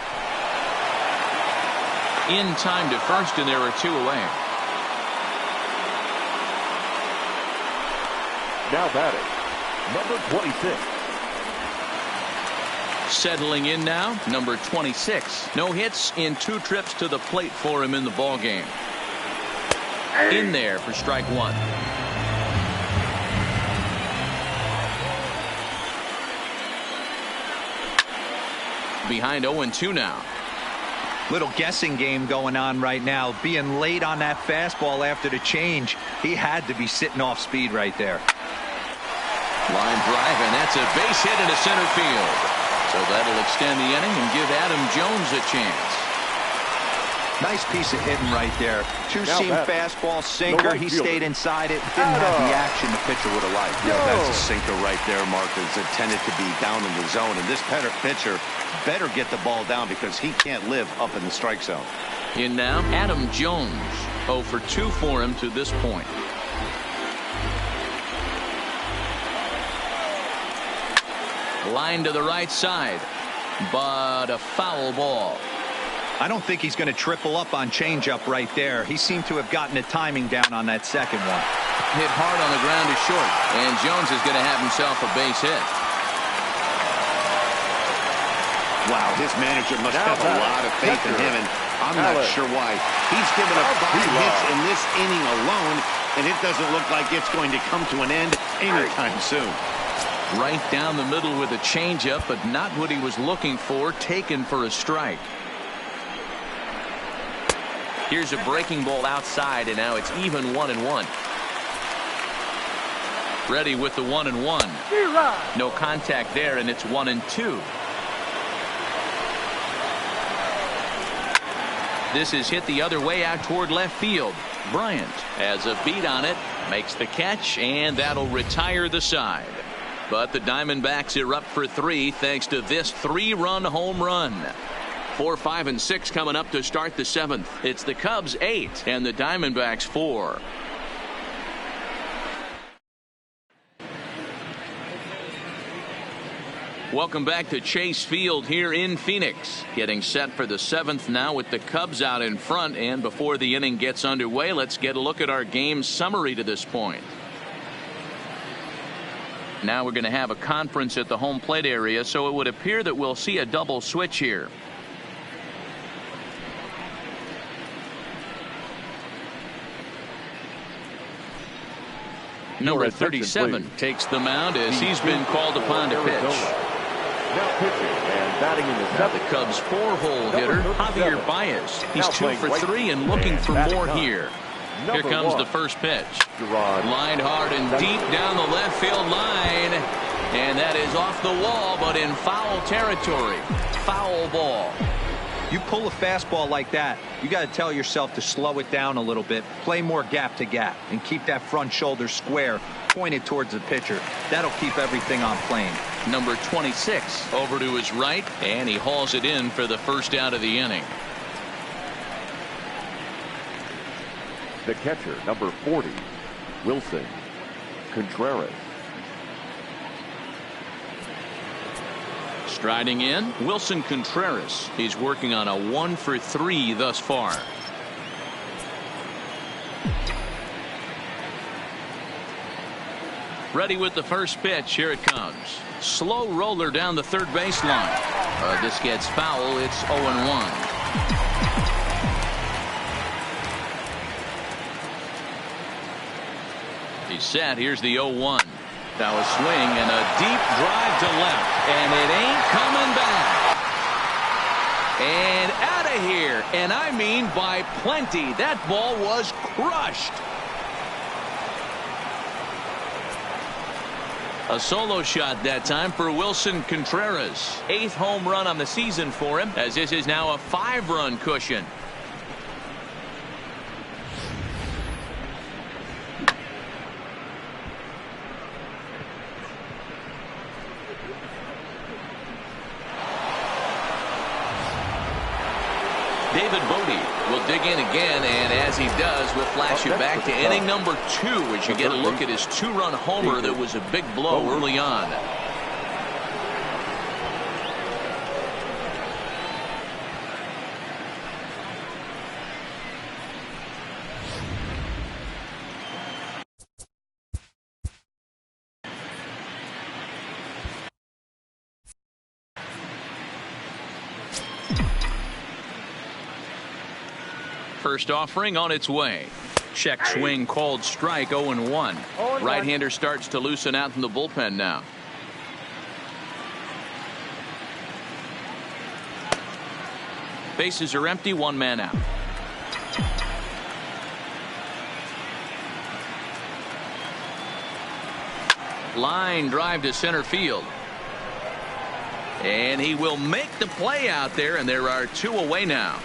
In time to first, and there are 2 away. Now batting, number 26. Settling in now, number 26. No hits in 2 trips to the plate for him in the ball game. In there for strike 1. Behind 0-2 now. Little guessing game going on right now. Being late on that fastball after the change. He had to be sitting off speed right there. Line drive, and that's a base hit into center field. So that'll extend the inning and give Adam Jones a chance. Nice piece of hitting right there. Two-seam fastball, sinker. Right he fielder. Stayed inside it. Didn't have the action the pitcher would have liked. Yeah, that's a sinker right there, Mark. It's intended to be down in the zone. And this pitcher better get the ball down because he can't live up in the strike zone. In now, Adam Jones. 0 for 2 for him to this point. Line to the right side, but a foul ball. I don't think he's going to triple up on changeup right there. He seemed to have gotten the timing down on that second one. Hit hard on the ground to short, and Jones is going to have himself a base hit. Wow, his manager must have a lot of faith in him, and I'm not sure why. He's given up 5 hits in this inning alone, and it doesn't look like it's going to come to an end anytime soon. Right down the middle with a changeup, but not what he was looking for, taken for a strike. Here's a breaking ball outside, and now it's even 1-1. Ready with the 1-1. No contact there, and it's 1-2. This is hit the other way out toward left field. Bryant has a beat on it, makes the catch, and that'll retire the side. But the Diamondbacks are up for 3 thanks to this 3-run home run. 4, 5, and 6 coming up to start the 7th. It's the Cubs 8 and the Diamondbacks 4. Welcome back to Chase Field here in Phoenix. Getting set for the 7th now with the Cubs out in front. And before the inning gets underway, let's get a look at our game summary to this point. Now we're going to have a conference at the home plate area, so it would appear that we'll see a double switch here. Number 37 takes the mound as he's been called upon to pitch. Now pitching and batting in the Now the Cubs' 4-hole hitter, Javier Baez. He's 2 for 3 and looking for more here. Here comes the first pitch. Lined hard and deep down the left field line. And that is off the wall, but in foul territory. Foul ball. You pull a fastball like that, you got to tell yourself to slow it down a little bit, play more gap to gap, and keep that front shoulder square, pointed towards the pitcher. That'll keep everything on plane. Number 26 over to his right, and he hauls it in for the first out of the inning. The catcher, number 40, Wilson Contreras. Striding in, Wilson Contreras. He's working on a 1-for-3 thus far. Ready with the first pitch. Here it comes. Slow roller down the third baseline. This gets foul. It's 0-1. He's set. Here's the 0-1. Now a swing and a deep drive to left, and it ain't coming back. And out of here, and I mean by plenty. That ball was crushed. A solo shot that time for Wilson Contreras. 8th home run on the season for him, as this is now a 5-run cushion. David Bodie will dig in again, and as he does, we'll flash you back to inning number 2 as you get a look at his 2-run homer that was a big blow early on. First offering on its way. Check swing called strike. 0-1. Right-hander starts to loosen out from the bullpen now. Bases are empty. 1 man out. Line drive to center field. And he will make the play out there, and there are 2 away now.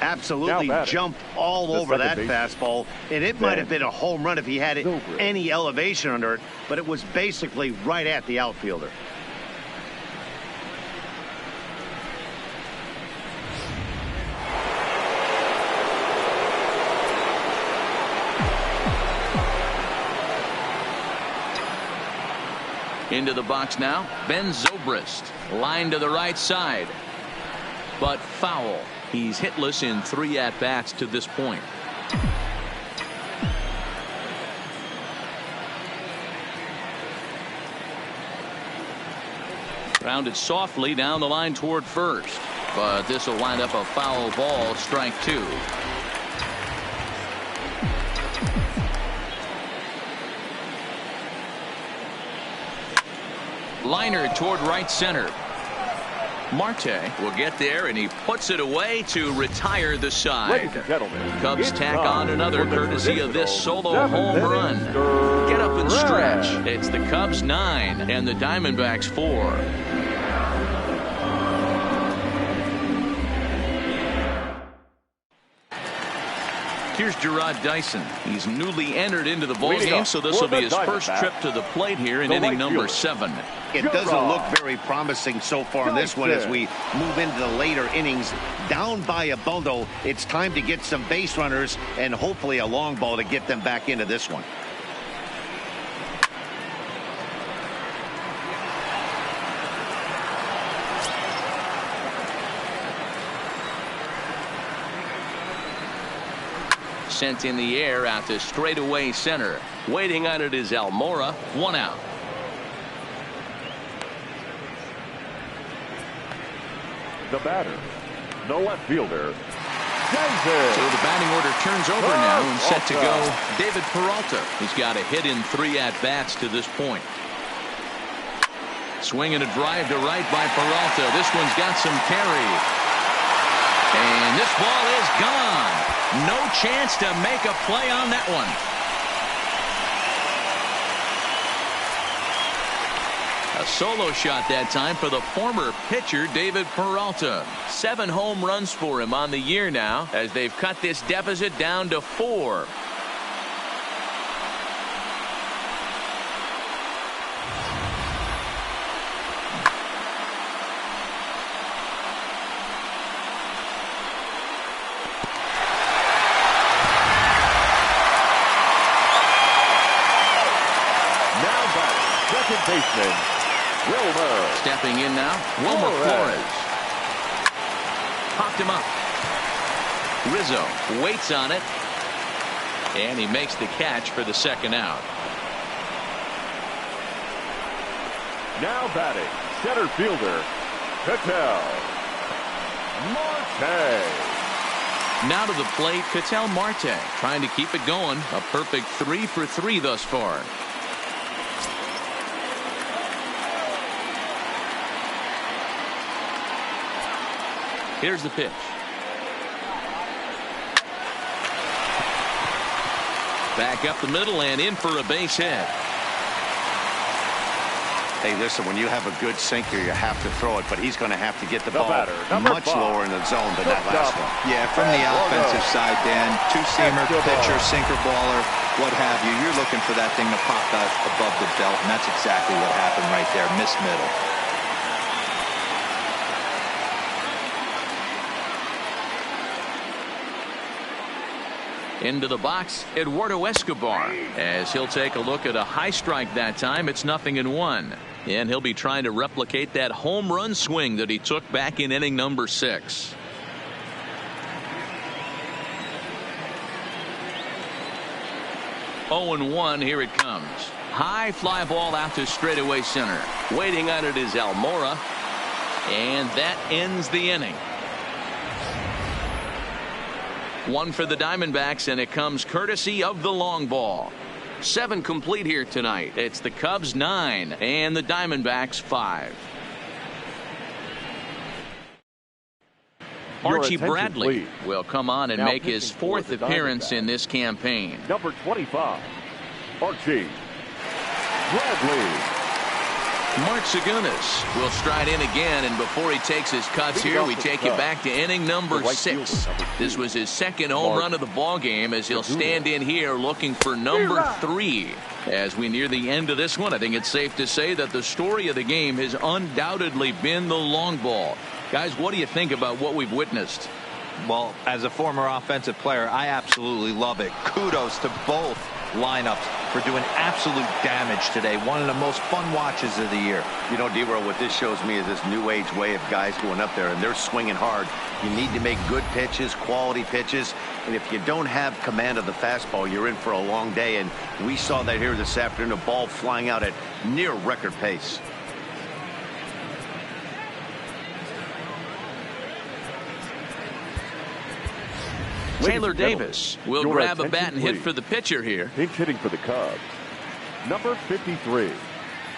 Absolutely jumped all over that fastball, and it might have been a home run if he had any elevation under it, but it was basically right at the outfielder. Into the box now, Ben Zobrist. Line to the right side, but foul. He's hitless in 3 at-bats to this point. Grounded softly down the line toward first, but this will wind up a foul ball. Strike 2. Liner toward right center. Marte will get there, and he puts it away to retire the side. Ladies and gentlemen, Cubs tack on another courtesy of this solo home run. Get up and stretch. It's the Cubs 9 and the Diamondbacks 4. Here's Gerard Dyson. He's newly entered into the ballgame, so this will be his first trip to the plate here in inning number 7. It doesn't look very promising so far in this one as we move into the later innings. Down by a bundle, it's time to get some base runners and hopefully a long ball to get them back into this one. Sent in the air out to straightaway center. Waiting on it is Almora. 1 out. The batter, the left fielder, So the batting order turns over now, and set to go David Peralta. He's got a hit in 3 at-bats to this point. Swing and a drive to right by Peralta. This one's got some carry. And this ball is gone. No chance to make a play on that one. A solo shot that time for the former pitcher David Peralta. 7 home runs for him on the year now as they've cut this deficit down to 4. Second baseman, Wilmer. Stepping in now, Wilmer Flores. Popped him up. Rizzo waits on it. And he makes the catch for the second out. Now batting, center fielder, Ketel Marte. Now to the plate, Ketel Marte, trying to keep it going. A perfect 3 for 3 thus far. Here's the pitch. Back up the middle and in for a base hit. Hey, listen, when you have a good sinker, you have to throw it, but he's going to have to get the ball much 5. lower in the zone than that last one. Yeah, from the offensive side, Dan, two-seamer, pitcher, sinker baller, what have you. You're looking for that thing to pop out above the belt, and that's exactly what happened right there. Miss middle. Into the box, Eduardo Escobar, as he'll take a look at a high strike that time. It's 0-1, and he'll be trying to replicate that home run swing that he took back in inning number 6. Oh, 1, here it comes. High fly ball out to straightaway center. Waiting on it is Almora, and that ends the inning. 1 for the Diamondbacks, and it comes courtesy of the long ball. 7 complete here tonight. It's the Cubs 9 and the Diamondbacks 5. Archie Bradley will come on and now make his 4th appearance in this campaign. Number 25, Archie Bradley. Mark Segunas will stride in again, and before he takes his cuts here, we take it back to inning number 6. This was his second home run of the ball game, as he'll stand in here looking for number 3. As we near the end of this one, I think it's safe to say that the story of the game has undoubtedly been the long ball. Guys, what do you think about what we've witnessed? Well, as a former offensive player, I absolutely love it. Kudos to both lineups for doing absolute damage today. One of the most fun watches of the year. You know, D-Roll, what this shows me is this new age way of guys going up there, and they're swinging hard. You need to make good pitches, quality pitches, and if you don't have command of the fastball, you're in for a long day, and we saw that here this afternoon, a ball flying out at near record pace. Taylor Davis will grab a bat and hit for the pitcher here. Pinch hitting for the Cubs, number 53,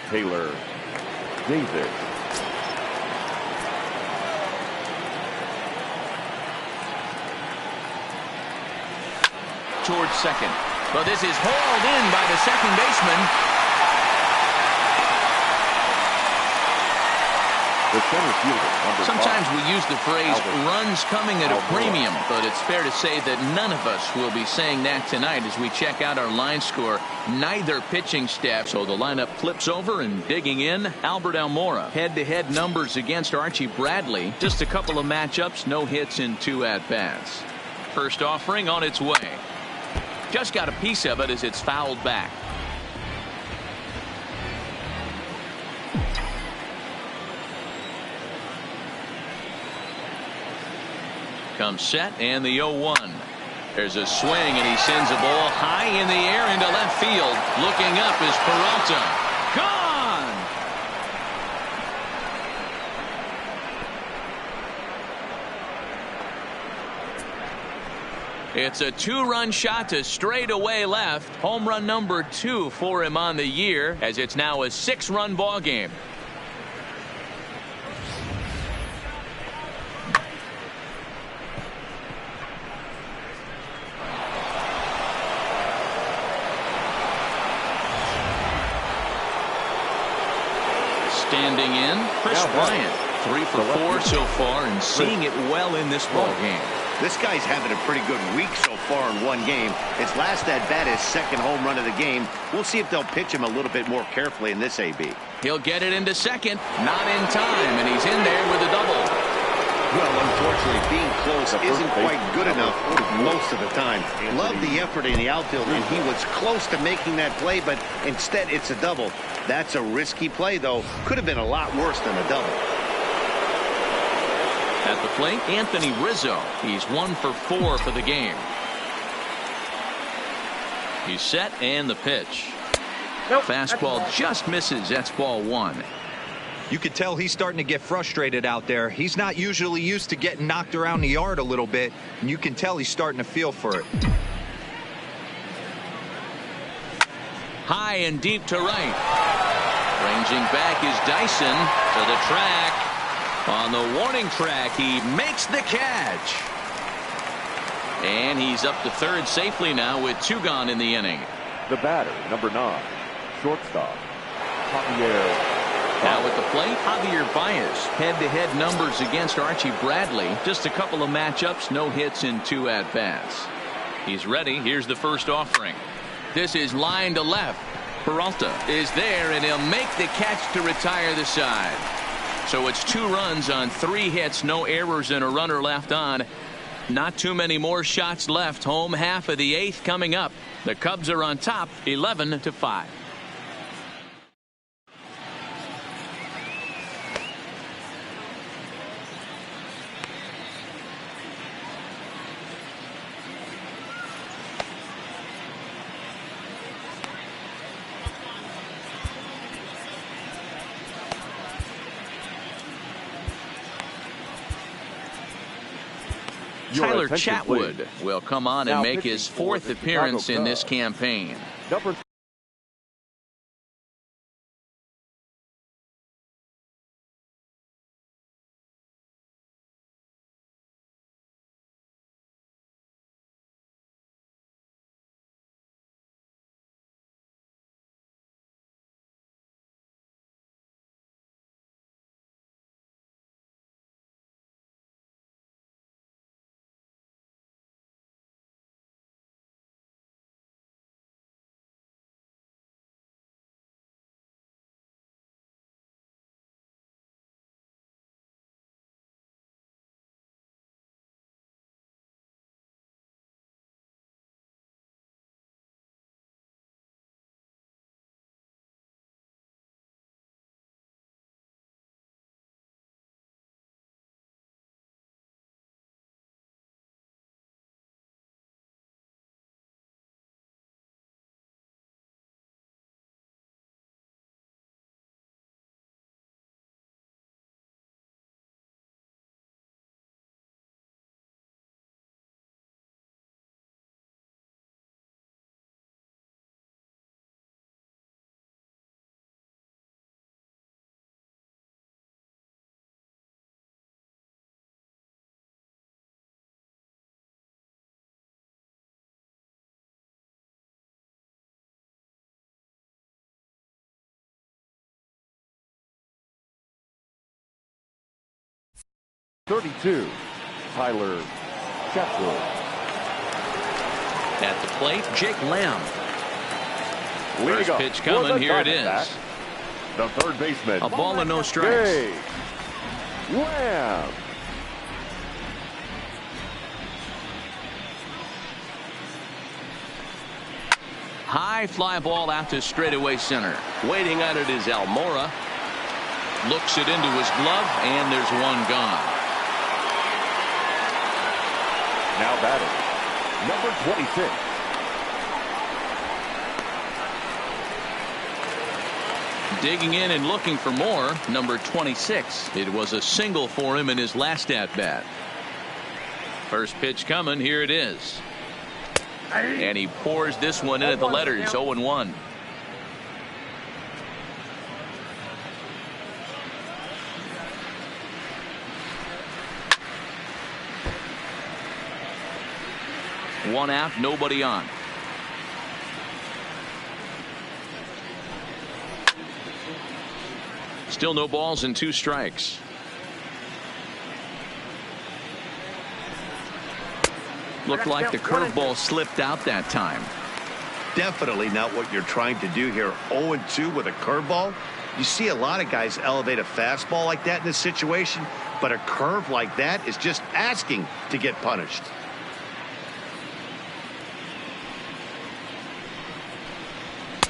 Taylor Davis. Towards second. Well, this is hauled in by the second baseman. The center fielder, number Sometimes 5, we use the phrase runs coming at a Almora. premium, but it's fair to say that none of us will be saying that tonight as we check out our line score. Neither pitching staff, so the lineup flips over, and digging in, Albert Almora. Head-to-head numbers against Archie Bradley. Just a couple of matchups, no hits in 2 at-bats. First offering on its way. Just got a piece of it as it's fouled back. Comes set, and the 0-1. There's a swing, and he sends a ball high in the air into left field. Looking up is Peralta. Gone! It's a 2-run shot to straightaway left. Home run number 2 for him on the year, as it's now a 6-run ball game. Standing in, Chris Bryant. 3 for 4 so far and seeing it well in this ball game. This guy's having a pretty good week so far in one game. His last at bat, his second home run of the game. We'll see if they'll pitch him a little bit more carefully in this AB. He'll get it into second. Not in time, and he's in there with a double. Well, unfortunately, being close isn't quite good enough most of the time. Love the effort in the outfield, and he was close to making that play, but instead it's a double. That's a risky play, though. Could have been a lot worse than a double. At the plate, Anthony Rizzo. He's 1 for 4 for the game. He's set, and the pitch. Fastball just misses. That's ball 1. You could tell he's starting to get frustrated out there. He's not usually used to getting knocked around the yard a little bit, and you can tell he's starting to feel for it. High and deep to right. Ranging back is Dyson to the track. On the warning track, he makes the catch. And he's up to third safely now with 2 gone in the inning. The batter, number 9, shortstop, Javier. Now at the plate, Javier Baez. Head-to-head numbers against Archie Bradley. Just a couple of matchups, no hits in 2 at-bats. He's ready. Here's the first offering. This is line to left. Peralta is there, and he'll make the catch to retire the side. So it's 2 runs on 3 hits, no errors, and a runner left on. Not too many more shots left. Home half of the 8th coming up. The Cubs are on top, 11-5. Tyler Chatwood will come on and make his 4th appearance in this campaign. Number .32, Tyler Chatwood. At the plate, Jake Lamb. Leading First pitch coming. Here it is. The third baseman. A ball and no strikes. Jake Lamb. High fly ball out to straightaway center. Waiting on it is Almora. Looks it into his glove, and there's 1 gone. Now batting, number 26. Digging in and looking for more, number 26. It was a single for him in his last at-bat. First pitch coming. Here it is. And he pours this one in at the letters. 0-1. One out, nobody on. Still no balls and 2 strikes. Looked like the curveball slipped out that time. Definitely not what you're trying to do here. 0-2 with a curveball. You see a lot of guys elevate a fastball like that in this situation, but a curve like that is just asking to get punished.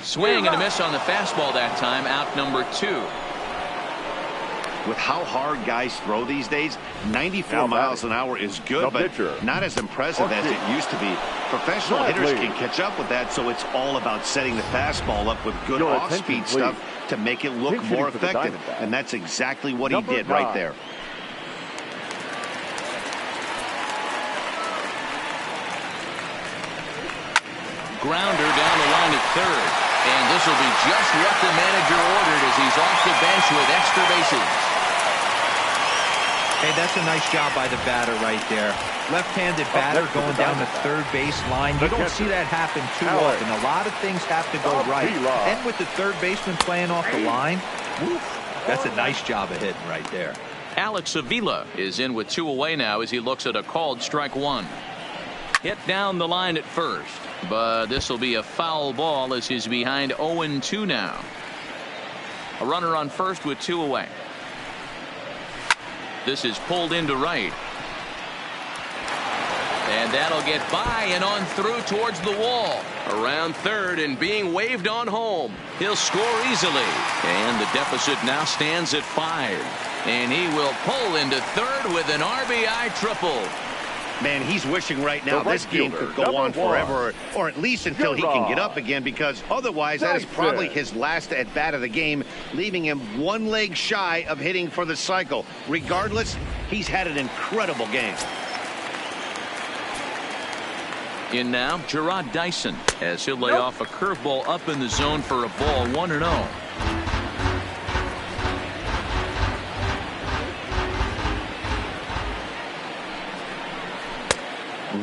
Swing and a miss on the fastball that time. Out number 2. With how hard guys throw these days, 94 miles an hour is good, but not as impressive as it used to be. Professional hitters can catch up with that, so it's all about setting the fastball up with good off-speed stuff to make it look more effective. And that's exactly what he did right there. Grounder down the line at third. And this will be just what the manager ordered as he's off the bench with extra bases. Hey, that's a nice job by the batter right there. Left-handed batter going down the third base line. You don't see that happen too often. A lot of things have to go right. And with the third baseman playing off the line, that's a nice job of hitting right there. Alex Avila is in with 2 away now as he looks at a called strike 1. Hit down the line at first, but this will be a foul ball as he's behind 0-2 now. A runner on first with 2 away. This is pulled into right. And that'll get by and on through towards the wall. Around third and being waved on home. He'll score easily. And the deficit now stands at 5. And he will pull into third with an RBI triple. Man, he's wishing right now this game could go on forever, or at least until he can get up again, because otherwise that is probably his last at-bat of the game, leaving him 1 leg shy of hitting for the cycle. Regardless, he's had an incredible game. In now, Gerard Dyson, as he'll lay off a curveball up in the zone for a ball, 1-0.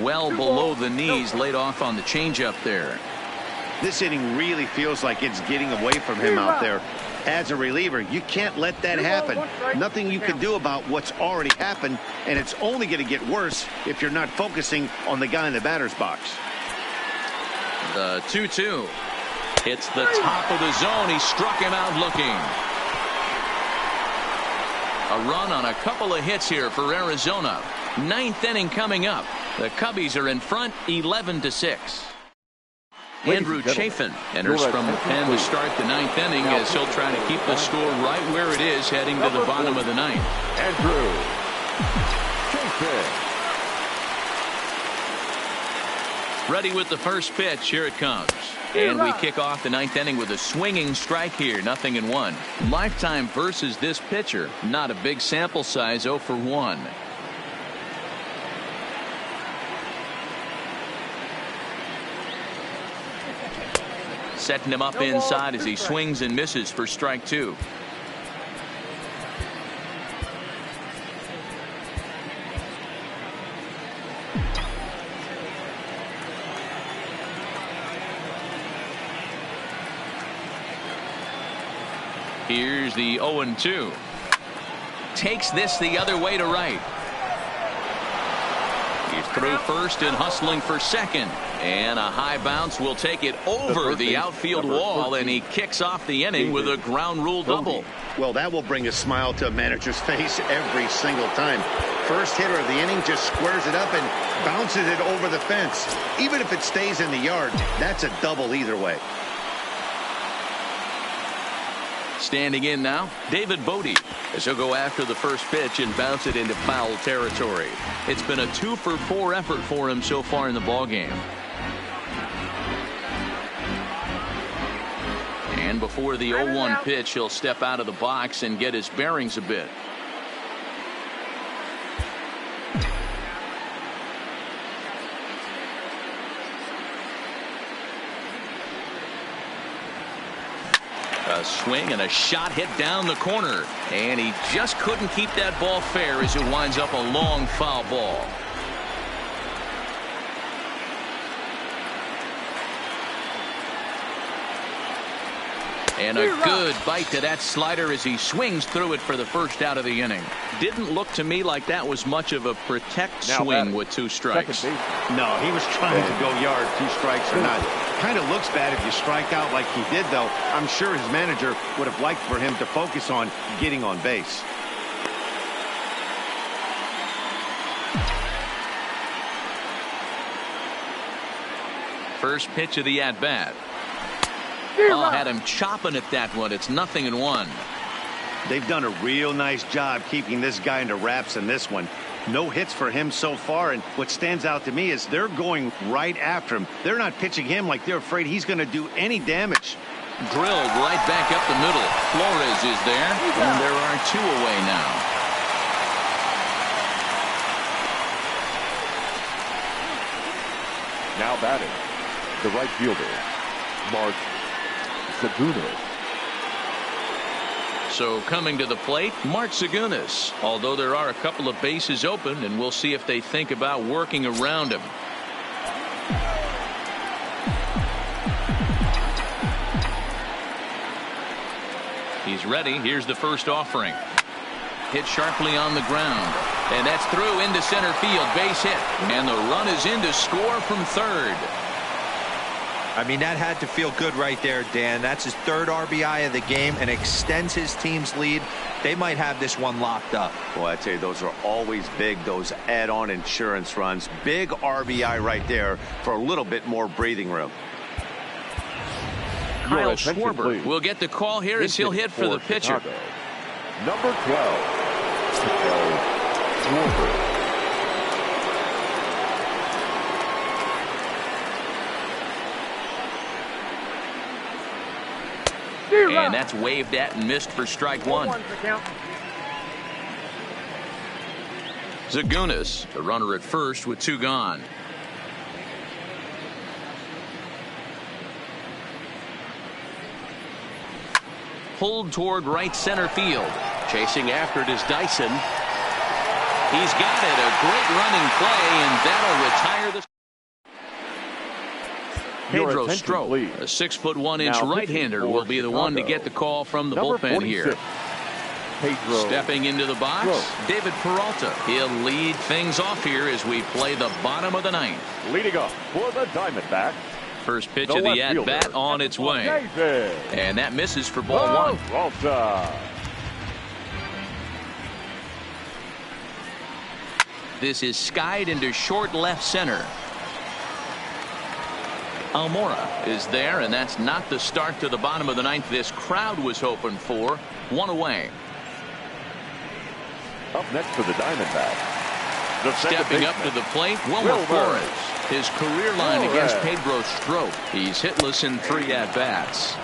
Well below the knees, laid off on the changeup there. This inning really feels like it's getting away from him out there. As a reliever, you can't let that happen. Nothing you can do about what's already happened, and it's only going to get worse if you're not focusing on the guy in the batter's box. The 2-2. Hits the top of the zone. He struck him out looking. A run on a couple of hits here for Arizona. 9th inning coming up. The Cubbies are in front 11-6. Andrew Chafin enters from the pen to start the 9th inning as he'll try to keep the score right where it is heading to the bottom of the 9th. Andrew Chafin. Ready with the first pitch. Here it comes. And we kick off the 9th inning with a swinging strike here. 0-1. Lifetime versus this pitcher. Not a big sample size. 0 for 1. Setting him up inside as he swings and misses for strike 2. Here's the 0-2. Takes this the other way to right. He's through first and hustling for second. And a high bounce will take it over the outfield wall, and he kicks off the inning with a ground rule double. Well, that will bring a smile to a manager's face every single time. First hitter of the inning just squares it up and bounces it over the fence. Even if it stays in the yard, that's a double either way. Standing in now, David Bodie, as he'll go after the first pitch and bounce it into foul territory. It's been a 2-for-4 effort for him so far in the ballgame. And before the 0-1 pitch, he'll step out of the box and get his bearings a bit. A swing and a shot hit down the corner, and he just couldn't keep that ball fair as it winds up a long foul ball. And a good bite to that slider as he swings through it for the first out of the inning. Didn't look to me like that was much of a protect swing with 2 strikes. No, he was trying to go yard, 2 strikes or not. Kind of looks bad if you strike out like he did, though. I'm sure his manager would have liked for him to focus on getting on base. First pitch of the at-bat. Oh, had him chopping at that one. It's 0-1. They've done a real nice job keeping this guy into wraps in this one. No hits for him so far, and what stands out to me is they're going right after him. They're not pitching him like they're afraid he's going to do any damage. Drilled right back up the middle. Flores is there, and there are 2 away now. Now batting, the right fielder, Mark Segunas. So coming to the plate, Mark Segunas. Although there are a couple of bases open, and we'll see if they think about working around him. He's ready. Here's the first offering. Hit sharply on the ground. And that's through into center field. Base hit. And the run is in to score from third. I mean, that had to feel good right there, Dan. That's his 3rd RBI of the game and extends his team's lead. They might have this one locked up. Boy, I tell you, those are always big, those add-on insurance runs. Big RBI right there for a little bit more breathing room. Kyle Schwarber will get the call here as he'll hit for the pitcher. Chicago. Number 12, Kyle Schwarber. And that's waved at and missed for strike 1. Segunas, the runner at first with 2 gone. Pulled toward right center field. Chasing after it is Dyson. He's got it. A great running play, and that'll retire the. Pedro Strop, a 6'1" right-hander, will be the one to get the call from the bullpen here. Stepping into the box, David Peralta. He'll lead things off here as we play the bottom of the 9th. Leading up for the Diamondbacks. First pitch of the at-bat on its way. And that misses for ball 1. This is skied into short left center. Almora is there, and that's not the start to the bottom of the 9th this crowd was hoping for. 1 away. Up next for the Diamondbacks. Stepping up to the plate, Wilmer Flores. His career line against Pedro Strop. He's hitless in 3 at-bats.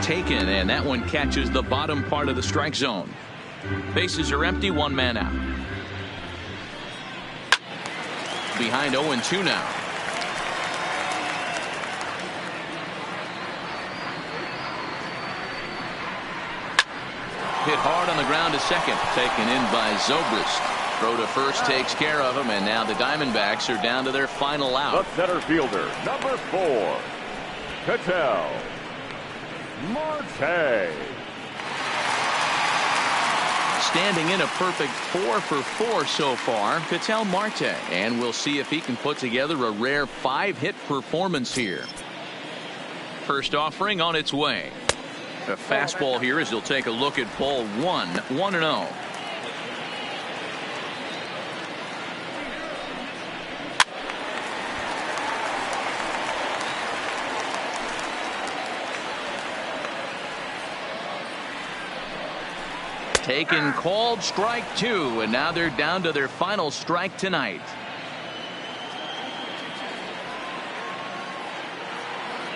Taken, and that one catches the bottom part of the strike zone. Bases are empty, 1 man out. Behind 0-2 now. Hit hard on the ground to second. Taken in by Zobrist. Throw to first takes care of him, and now the Diamondbacks are down to their final out. The center fielder, number 4, Ketel Marte. Standing in a perfect 4 for 4 so far, Ketel Marte. And we'll see if he can put together a rare 5-hit performance here. First offering on its way. A fastball here as he'll take a look at ball 1. 1-0. Taken, called, strike 2, and now they're down to their final strike tonight.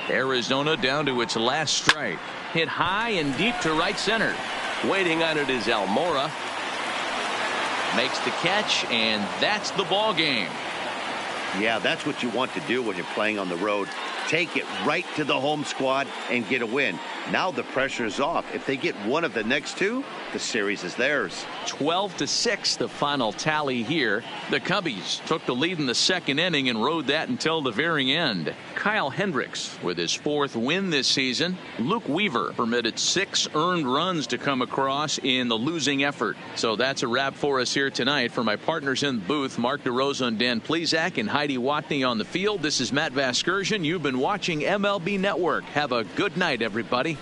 Arizona down to its last strike. Hit high and deep to right center. Waiting on it is Almora. Makes the catch, and that's the ball game. Yeah, that's what you want to do when you're playing on the road. Take it right to the home squad and get a win. Now the pressure is off. If they get one of the next two, the series is theirs. 12-6 the final tally here. The Cubbies took the lead in the second inning and rode that until the very end. Kyle Hendricks with his 4th win this season. Luke Weaver permitted 6 earned runs to come across in the losing effort. So that's a wrap for us here tonight. For my partners in the booth, Mark DeRosa and Dan Plesac and Heidi Watney on the field, this is Matt Vasgersian. You've been watching MLB Network. Have a good night, everybody.